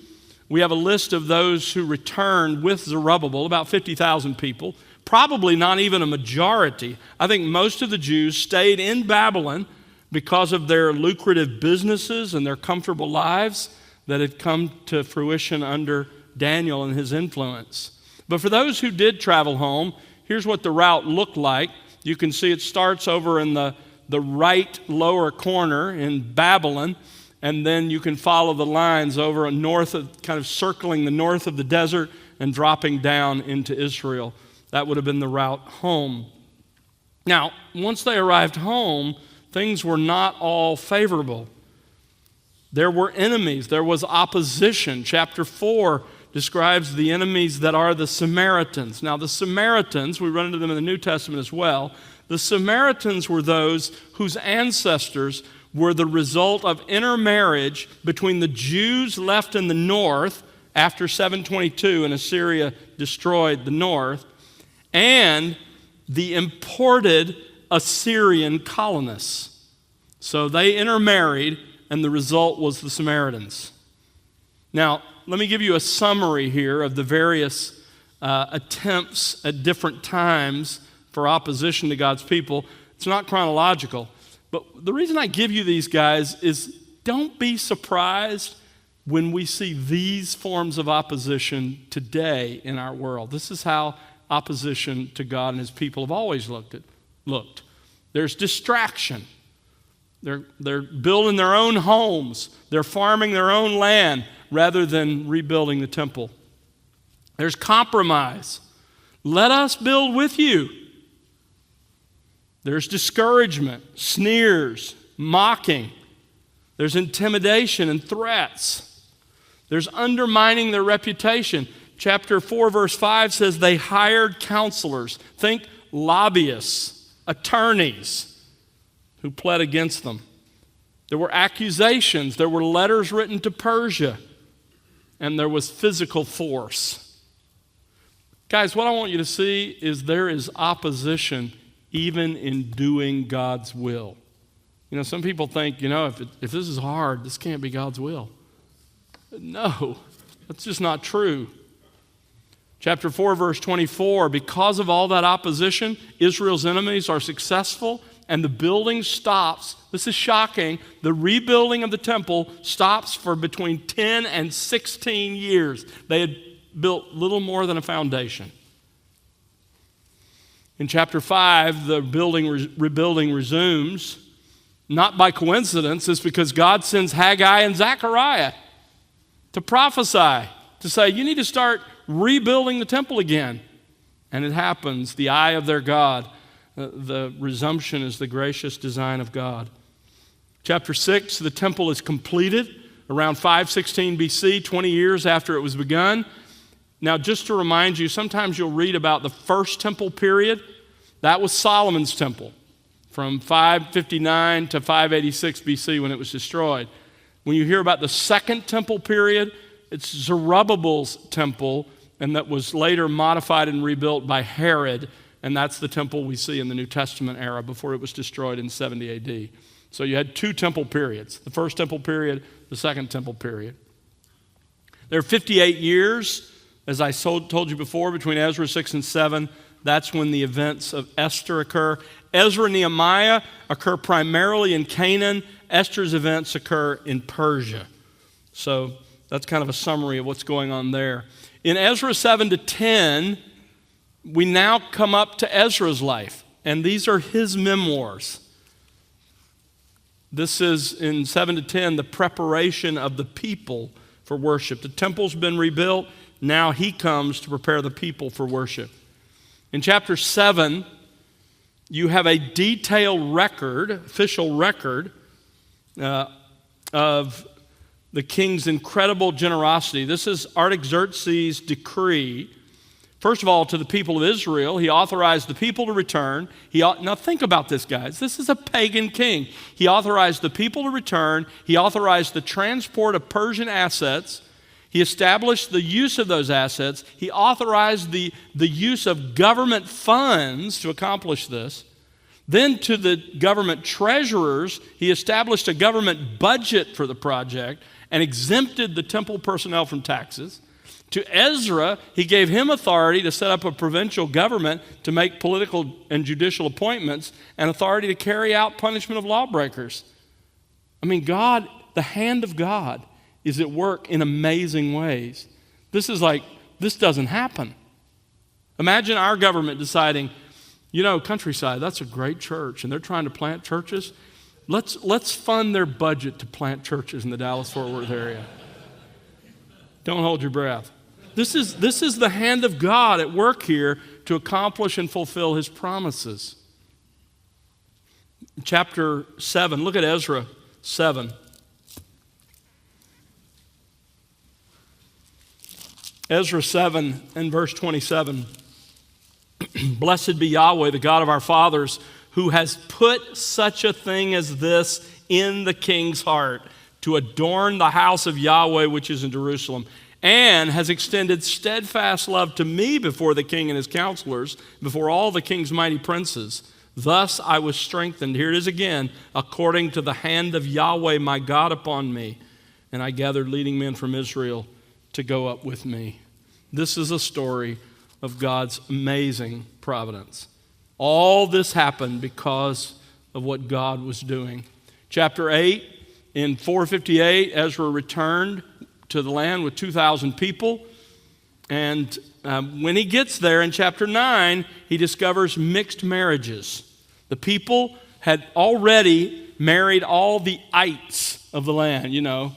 [SPEAKER 1] we have a list of those who returned with Zerubbabel, about 50,000 people, probably not even a majority. I think most of the Jews stayed in Babylon because of their lucrative businesses and their comfortable lives that had come to fruition under Daniel and his influence. But for those who did travel home, here's what the route looked like. You can see it starts over in the right lower corner in Babylon, and then you can follow the lines over north of, kind of circling the north of the desert and dropping down into Israel. That would have been the route home. Now, once they arrived home, things were not all favorable. There were enemies. There was opposition. Chapter 4 describes the enemies that are the Samaritans. Now, the Samaritans, we run into them in the New Testament as well. The Samaritans were those whose ancestors were the result of intermarriage between the Jews left in the north after 722 and Assyria destroyed the north, and the imported Assyrian colonists. So they intermarried, and the result was the Samaritans. Now, let me give you a summary here of the various attempts at different times for opposition to God's people. It's not chronological, but the reason I give you these guys is don't be surprised when we see these forms of opposition today in our world. This is how opposition to God and his people have always looked. There's distraction. They're building their own homes. They're farming their own land rather than rebuilding the temple. There's compromise. Let us build with you. There's discouragement, sneers, mocking. There's intimidation and threats. There's undermining their reputation. Chapter 4, verse 5 says they hired counselors. Think lobbyists, attorneys who pled against them. There were accusations. There were letters written to Persia. And there was physical force. Guys, what I want you to see is there is opposition even in doing God's will. You know, some people think, if this is hard, this can't be God's will. No, that's just not true. Chapter 4, verse 24, because of all that opposition, Israel's enemies are successful and the building stops. This is shocking. The rebuilding of the temple stops for between 10 and 16 years. They had built little more than a foundation. In chapter 5, the rebuilding resumes. Not by coincidence, it's because God sends Haggai and Zechariah to prophesy, to say, you need to start rebuilding the temple again. And it happens, the eye of their God. The resumption is the gracious design of God. Chapter 6, the temple is completed around 516 BC, 20 years after it was begun. Now, just to remind you, sometimes you'll read about the first temple period. That was Solomon's temple from 559 to 586 BC when it was destroyed. When you hear about the second temple period, it's Zerubbabel's temple, and that was later modified and rebuilt by Herod, and that's the temple we see in the New Testament era before it was destroyed in 70 AD. So you had two temple periods, the first temple period, the second temple period. There are 58 years, as I told you before, between Ezra 6 and 7. That's when the events of Esther occur. Ezra and Nehemiah occur primarily in Canaan. Esther's events occur in Persia. So that's kind of a summary of what's going on there. In Ezra 7 to 10, we now come up to Ezra's life, and these are his memoirs. This is, in 7 to 10, the preparation of the people for worship. The temple's been rebuilt. Now he comes to prepare the people for worship. In chapter 7, you have a detailed record, official record, of the king's incredible generosity. This is Artaxerxes' decree. First of all, to the people of Israel, he authorized the people to return. Now think about this, guys. This is a pagan king. He authorized the people to return. He authorized the transport of Persian assets. He established the use of those assets. He authorized the use of government funds to accomplish this. Then to the government treasurers, he established a government budget for the project and exempted the temple personnel from taxes. To Ezra, he gave him authority to set up a provincial government to make political and judicial appointments and authority to carry out punishment of lawbreakers. I mean, God, the hand of God is at work in amazing ways. This doesn't happen. Imagine our government deciding, Countryside, that's a great church, and they're trying to plant churches. Let's fund their budget to plant churches in the Dallas-Fort Worth area. Don't hold your breath. This is the hand of God at work here to accomplish and fulfill his promises. Chapter 7, look at Ezra 7. Ezra 7 and verse 27. Blessed be Yahweh, the God of our fathers, who has put such a thing as this in the king's heart, to adorn the house of Yahweh which is in Jerusalem, and has extended steadfast love to me before the king and his counselors, before all the king's mighty princes. Thus I was strengthened, here it is again, according to the hand of Yahweh my God upon me. And I gathered leading men from Israel to go up with me. This is a story of God's amazing providence. All this happened because of what God was doing. Chapter 8, in 458, Ezra returned to the land with 2,000 people. And when he gets there in chapter 9, he discovers mixed marriages. The people had already married all the ites of the land,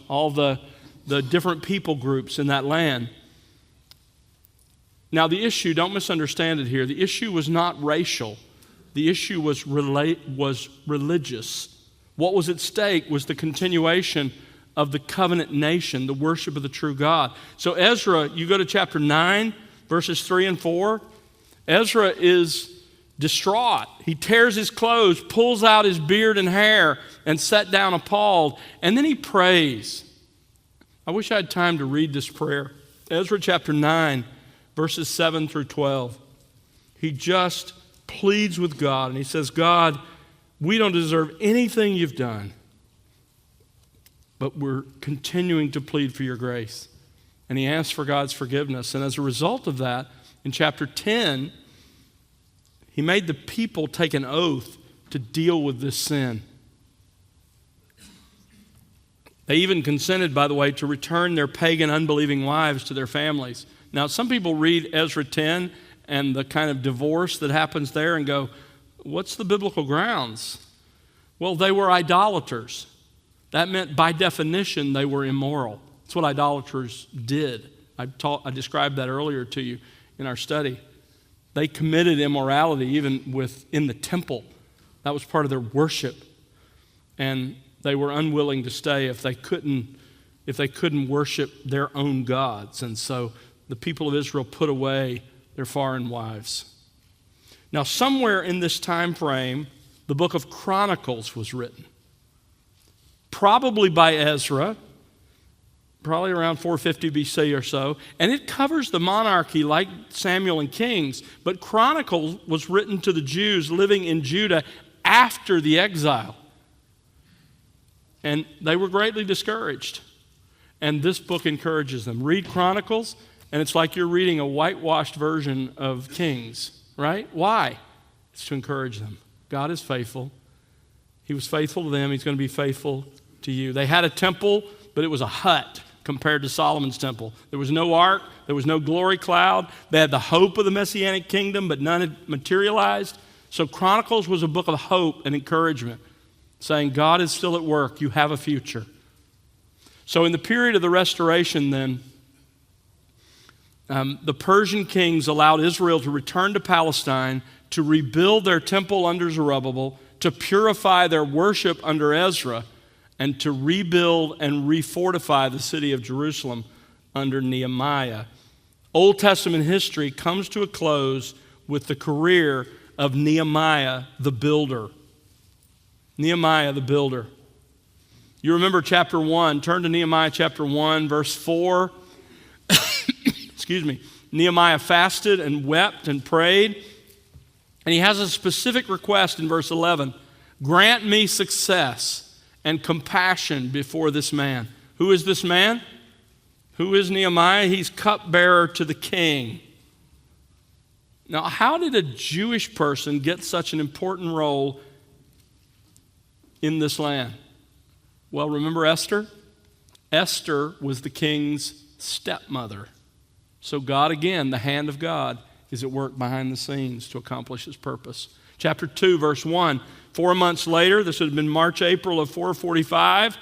[SPEAKER 1] all the different people groups in that land. Now the issue, don't misunderstand it here, the issue was not racial. The issue was religious. What was at stake was the continuation of the covenant nation, the worship of the true God. So Ezra, you go to chapter 9, verses 3 and 4. Ezra is distraught. He tears his clothes, pulls out his beard and hair, and sat down appalled. And then he prays. I wish I had time to read this prayer. Ezra chapter 9, verses 7 through 12. He just pleads with God, and he says, God, we don't deserve anything you've done, but we're continuing to plead for your grace. And he asks for God's forgiveness. And as a result of that, in chapter 10, he made the people take an oath to deal with this sin. They even consented, by the way, to return their pagan, unbelieving wives to their families. Now, some people read Ezra 10 and the kind of divorce that happens there and go, what's the biblical grounds? Well, they were idolaters. That meant, by definition, they were immoral. That's what idolaters did. I described that earlier to you in our study. They committed immorality even within the temple. That was part of their worship. And they were unwilling to stay if they couldn't worship their own gods. And so the people of Israel put away their foreign wives. Now, somewhere in this time frame, the book of Chronicles was written. Probably by Ezra, probably around 450 BC or so. And it covers the monarchy like Samuel and Kings. But Chronicles was written to the Jews living in Judah after the exile. And they were greatly discouraged. And this book encourages them. Read Chronicles, and it's like you're reading a whitewashed version of Kings, right? Why? It's to encourage them. God is faithful. He was faithful to them. He's going to be faithful to you. They had a temple, but it was a hut compared to Solomon's temple. There was no ark. There was no glory cloud. They had the hope of the Messianic kingdom, but none had materialized. So Chronicles was a book of hope and encouragement. saying, God is still at work. You have a future. So in the period of the restoration then, the Persian kings allowed Israel to return to Palestine, to rebuild their temple under Zerubbabel, to purify their worship under Ezra, and to rebuild and refortify the city of Jerusalem under Nehemiah. Old Testament history comes to a close with the career of Nehemiah the builder. Nehemiah the builder. You remember chapter 1. Turn to Nehemiah chapter 1, verse 4. Excuse me. Nehemiah fasted and wept and prayed. And he has a specific request in verse 11. Grant me success and compassion before this man. Who is this man? Who is Nehemiah? He's cupbearer to the king. Now, how did a Jewish person get such an important role in this land? Well, remember Esther? Esther was the king's stepmother. So God, again, the hand of God is at work behind the scenes to accomplish his purpose. Chapter 2, verse 1. 4 months later, this would have been March, April of 445,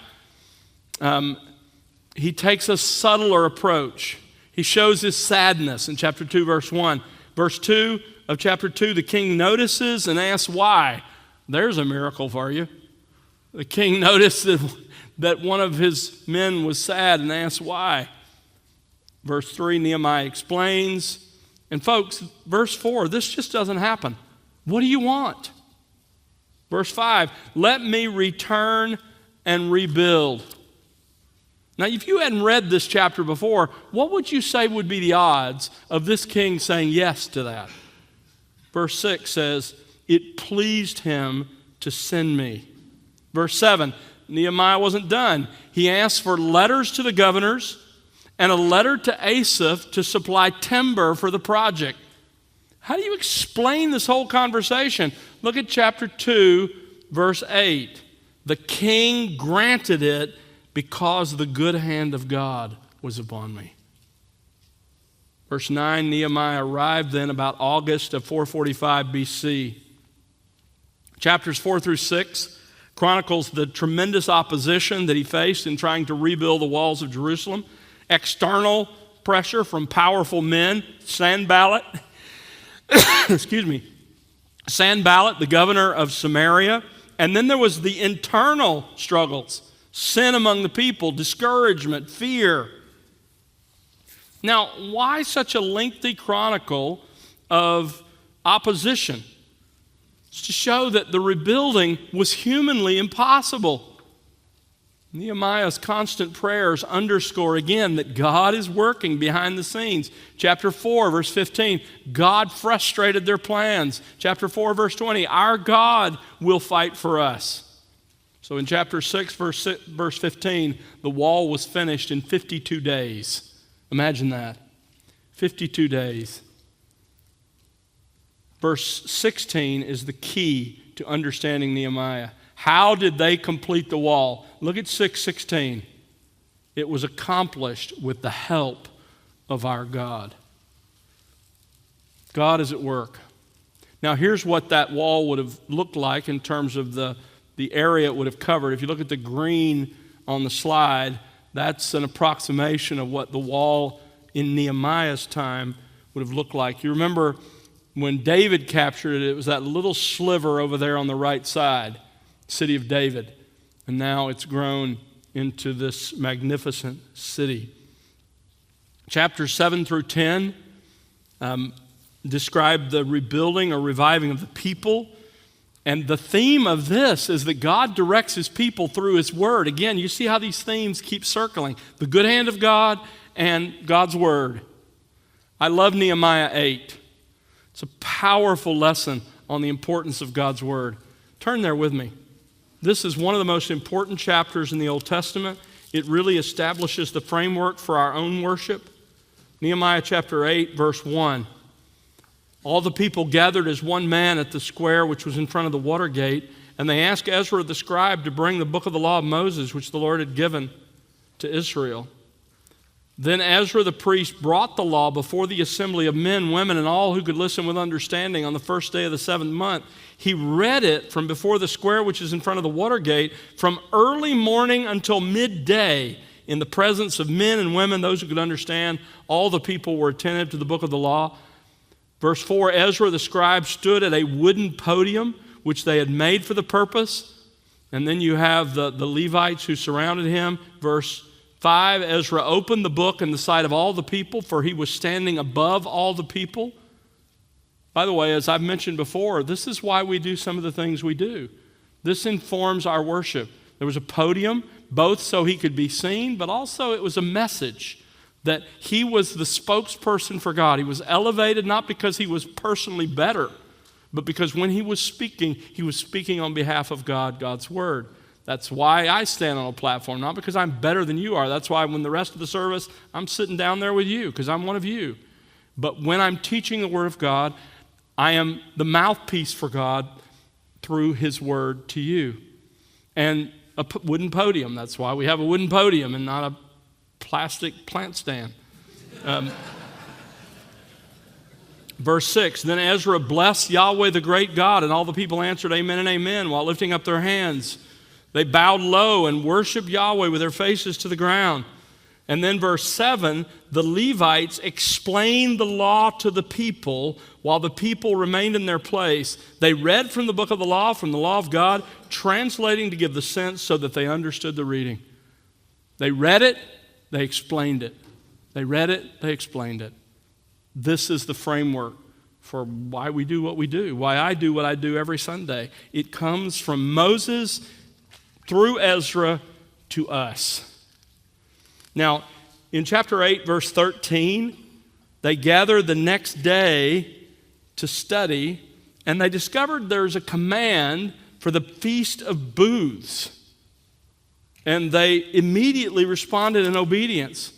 [SPEAKER 1] he takes a subtler approach. He shows his sadness in chapter 2, verse 1. Verse 2 of chapter 2, the king notices and asks why. There's a miracle for you. The king noticed that one of his men was sad and asked why. Verse 3, Nehemiah explains. And folks, verse 4, this just doesn't happen. What do you want? Verse 5, let me return and rebuild. Now, if you hadn't read this chapter before, what would you say would be the odds of this king saying yes to that? Verse 6 says, it pleased him to send me. Verse 7, Nehemiah wasn't done. He asked for letters to the governors and a letter to Asaph to supply timber for the project. How do you explain this whole conversation? Look at chapter 2, verse 8. The king granted it because the good hand of God was upon me. Verse 9, Nehemiah arrived then about August of 445 BC. Chapters 4 through 6 chronicles the tremendous opposition that he faced in trying to rebuild the walls of Jerusalem. External pressure from powerful men, Sanballat, Sanballat, the governor of Samaria. And then there was the internal struggles. Sin among the people, discouragement, fear. Now, why such a lengthy chronicle of opposition? It's to show that the rebuilding was humanly impossible. Nehemiah's constant prayers underscore again that God is working behind the scenes. Chapter 4, verse 15, God frustrated their plans. Chapter 4, verse 20, our God will fight for us. So in chapter 6, verse 15, the wall was finished in 52 days. Imagine that. 52 days. Verse 16 is the key to understanding Nehemiah. How did they complete the wall? Look at 6:16. It was accomplished with the help of our God. God is at work. Now here's what that wall would have looked like in terms of the area it would have covered. If you look at the green on the slide, that's an approximation of what the wall in Nehemiah's time would have looked like. You remember when David captured it, it was that little sliver over there on the right side, city of David. And now it's grown into this magnificent city. Chapters 7 through 10 describe the rebuilding or reviving of the people. And the theme of this is that God directs his people through his word. Again, you see how these themes keep circling. The good hand of God and God's word. I love Nehemiah 8. It's a powerful lesson on the importance of God's word. Turn there with me. This is one of the most important chapters in the Old Testament. It really establishes the framework for our own worship. Nehemiah chapter 8, verse 1. All the people gathered as one man at the square which was in front of the water gate, and they asked Ezra the scribe to bring the book of the law of Moses, which the Lord had given to Israel. Then Ezra the priest brought the law before the assembly of men, women, and all who could listen with understanding on the first day of the 7th month. He read it from before the square which is in front of the water gate from early morning until midday in the presence of men and women, those who could understand. All the people were attentive to the book of the law. Verse 4, Ezra the scribe stood at a wooden podium which they had made for the purpose. And then you have the Levites who surrounded him. Verse 5, Ezra opened the book in the sight of all the people, for he was standing above all the people. By the way, as I've mentioned before, this is why we do some of the things we do. This informs our worship. There was a podium, both so he could be seen, but also it was a message that he was the spokesperson for God. He was elevated not because he was personally better, but because when he was speaking on behalf of God, God's word. That's why I stand on a platform, not because I'm better than you are. That's why when the rest of the service, I'm sitting down there with you because I'm one of you. But when I'm teaching the word of God, I am the mouthpiece for God through his word to you. And a wooden podium, that's why we have a wooden podium and not a plastic plant stand. Verse 6, then Ezra blessed Yahweh the great God, and all the people answered amen and amen while lifting up their hands. They bowed low and worshiped Yahweh with their faces to the ground. And then verse 7, the Levites explained the law to the people while the people remained in their place. They read from the book of the law, from the law of God, translating to give the sense so that they understood the reading. They read it, they explained it. They read it, they explained it. This is the framework for why we do what we do, why I do what I do every Sunday. It comes from Moses through Ezra to us. Now, in chapter 8, verse 13, they gathered the next day to study, and they discovered there's a command for the Feast of Booths. And they immediately responded in obedience.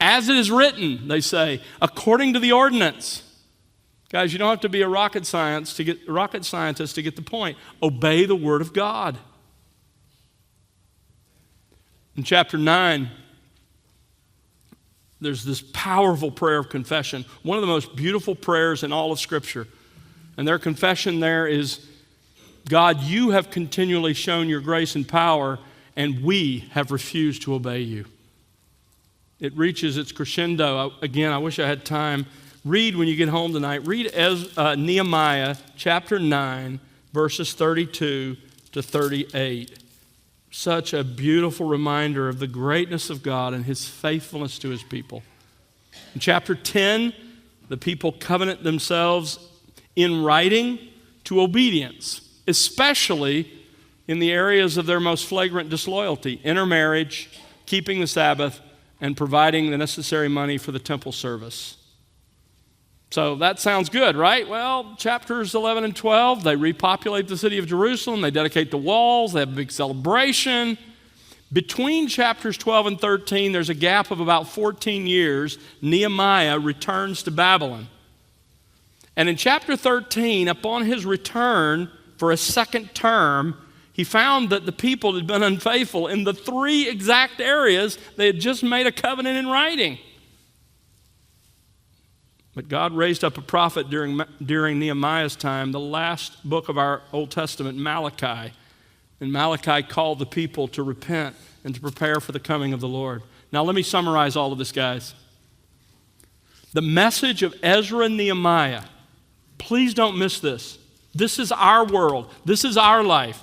[SPEAKER 1] As it is written, they say, according to the ordinance. Guys, you don't have to be a rocket scientist to get the point. Obey the word of God. In chapter 9, there's this powerful prayer of confession, one of the most beautiful prayers in all of Scripture. And their confession there is, God, you have continually shown your grace and power, and we have refused to obey you. It reaches its crescendo. Again, I wish I had time. Read when you get home tonight. Read Nehemiah chapter 9, verses 32 to 38. Such a beautiful reminder of the greatness of God and his faithfulness to his people. In chapter 10, the people covenant themselves in writing to obedience, especially in the areas of their most flagrant disloyalty: intermarriage, keeping the Sabbath, and providing the necessary money for the temple service. So that sounds good, right? Well, chapters 11 and 12, they repopulate the city of Jerusalem. They dedicate the walls. They have a big celebration. Between chapters 12 and 13, there's a gap of about 14 years. Nehemiah returns to Babylon. And in chapter 13, upon his return for a second term, he found that the people had been unfaithful in the three exact areas they had just made a covenant in writing. But God raised up a prophet during Nehemiah's time, the last book of our Old Testament, Malachi. And Malachi called the people to repent and to prepare for the coming of the Lord. Now let me summarize all of this, guys. The message of Ezra and Nehemiah, please don't miss this. This is our world. This is our life.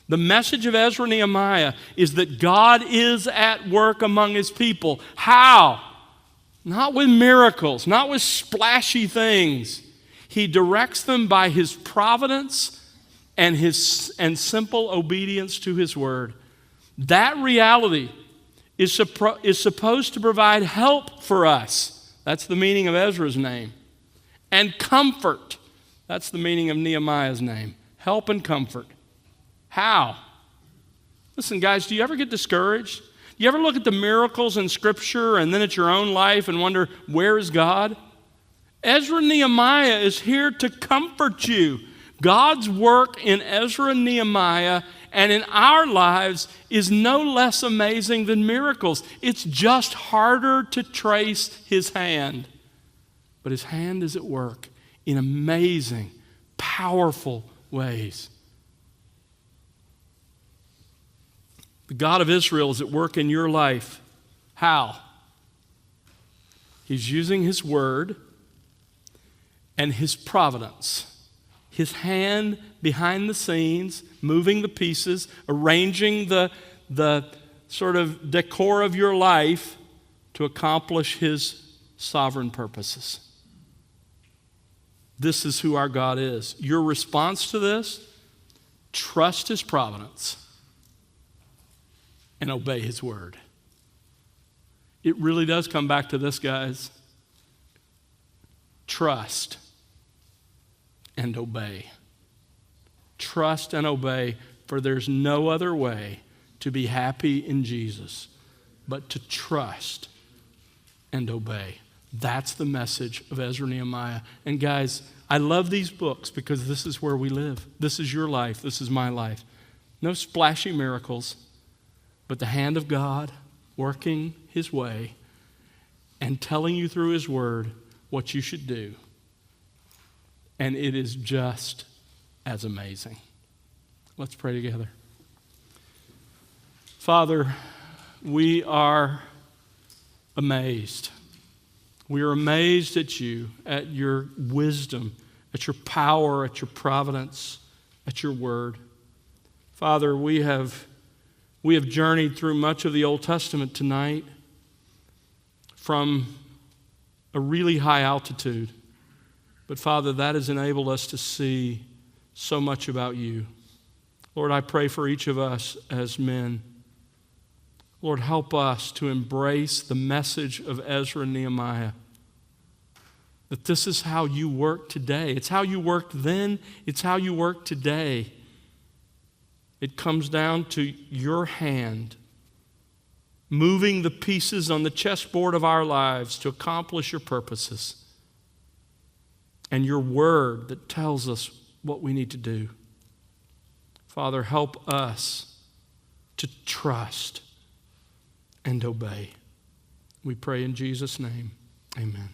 [SPEAKER 1] The message of Ezra and Nehemiah is that God is at work among his people. How? Not with miracles, not with splashy things. He directs them by his providence and simple obedience to his word. That reality is supposed to provide help for us. That's the meaning of Ezra's name. And comfort. That's the meaning of Nehemiah's name. Help and comfort. How? Listen, guys, do you ever get discouraged? You ever look at the miracles in Scripture and then at your own life and wonder, where is God? Ezra and Nehemiah is here to comfort you. God's work in Ezra and Nehemiah and in our lives is no less amazing than miracles. It's just harder to trace His hand. But His hand is at work in amazing, powerful ways. The God of Israel is at work in your life. How? He's using His word and His providence. His hand behind the scenes, moving the pieces, arranging the sort of decor of your life to accomplish His sovereign purposes. This is who our God is. Your response to this, trust His providence and obey His word. It really does come back to this, guys. Trust and obey. Trust and obey, for there's no other way to be happy in Jesus but to trust and obey. That's the message of Ezra and Nehemiah. And guys, I love these books because this is where we live. This is your life. This is my life. No splashy miracles, but the hand of God working His way and telling you through His word what you should do. And it is just as amazing. Let's pray together. Father, we are amazed. We are amazed at you, at your wisdom, at your power, at your providence, at your word. Father, we have journeyed through much of the Old Testament tonight from a really high altitude. But Father, that has enabled us to see so much about you. Lord, I pray for each of us as men. Lord, help us to embrace the message of Ezra and Nehemiah. That this is how you work today. It's how you worked then. It's how you work today. It comes down to your hand moving the pieces on the chessboard of our lives to accomplish your purposes. And your word that tells us what we need to do. Father, help us to trust and obey. We pray in Jesus' name. Amen.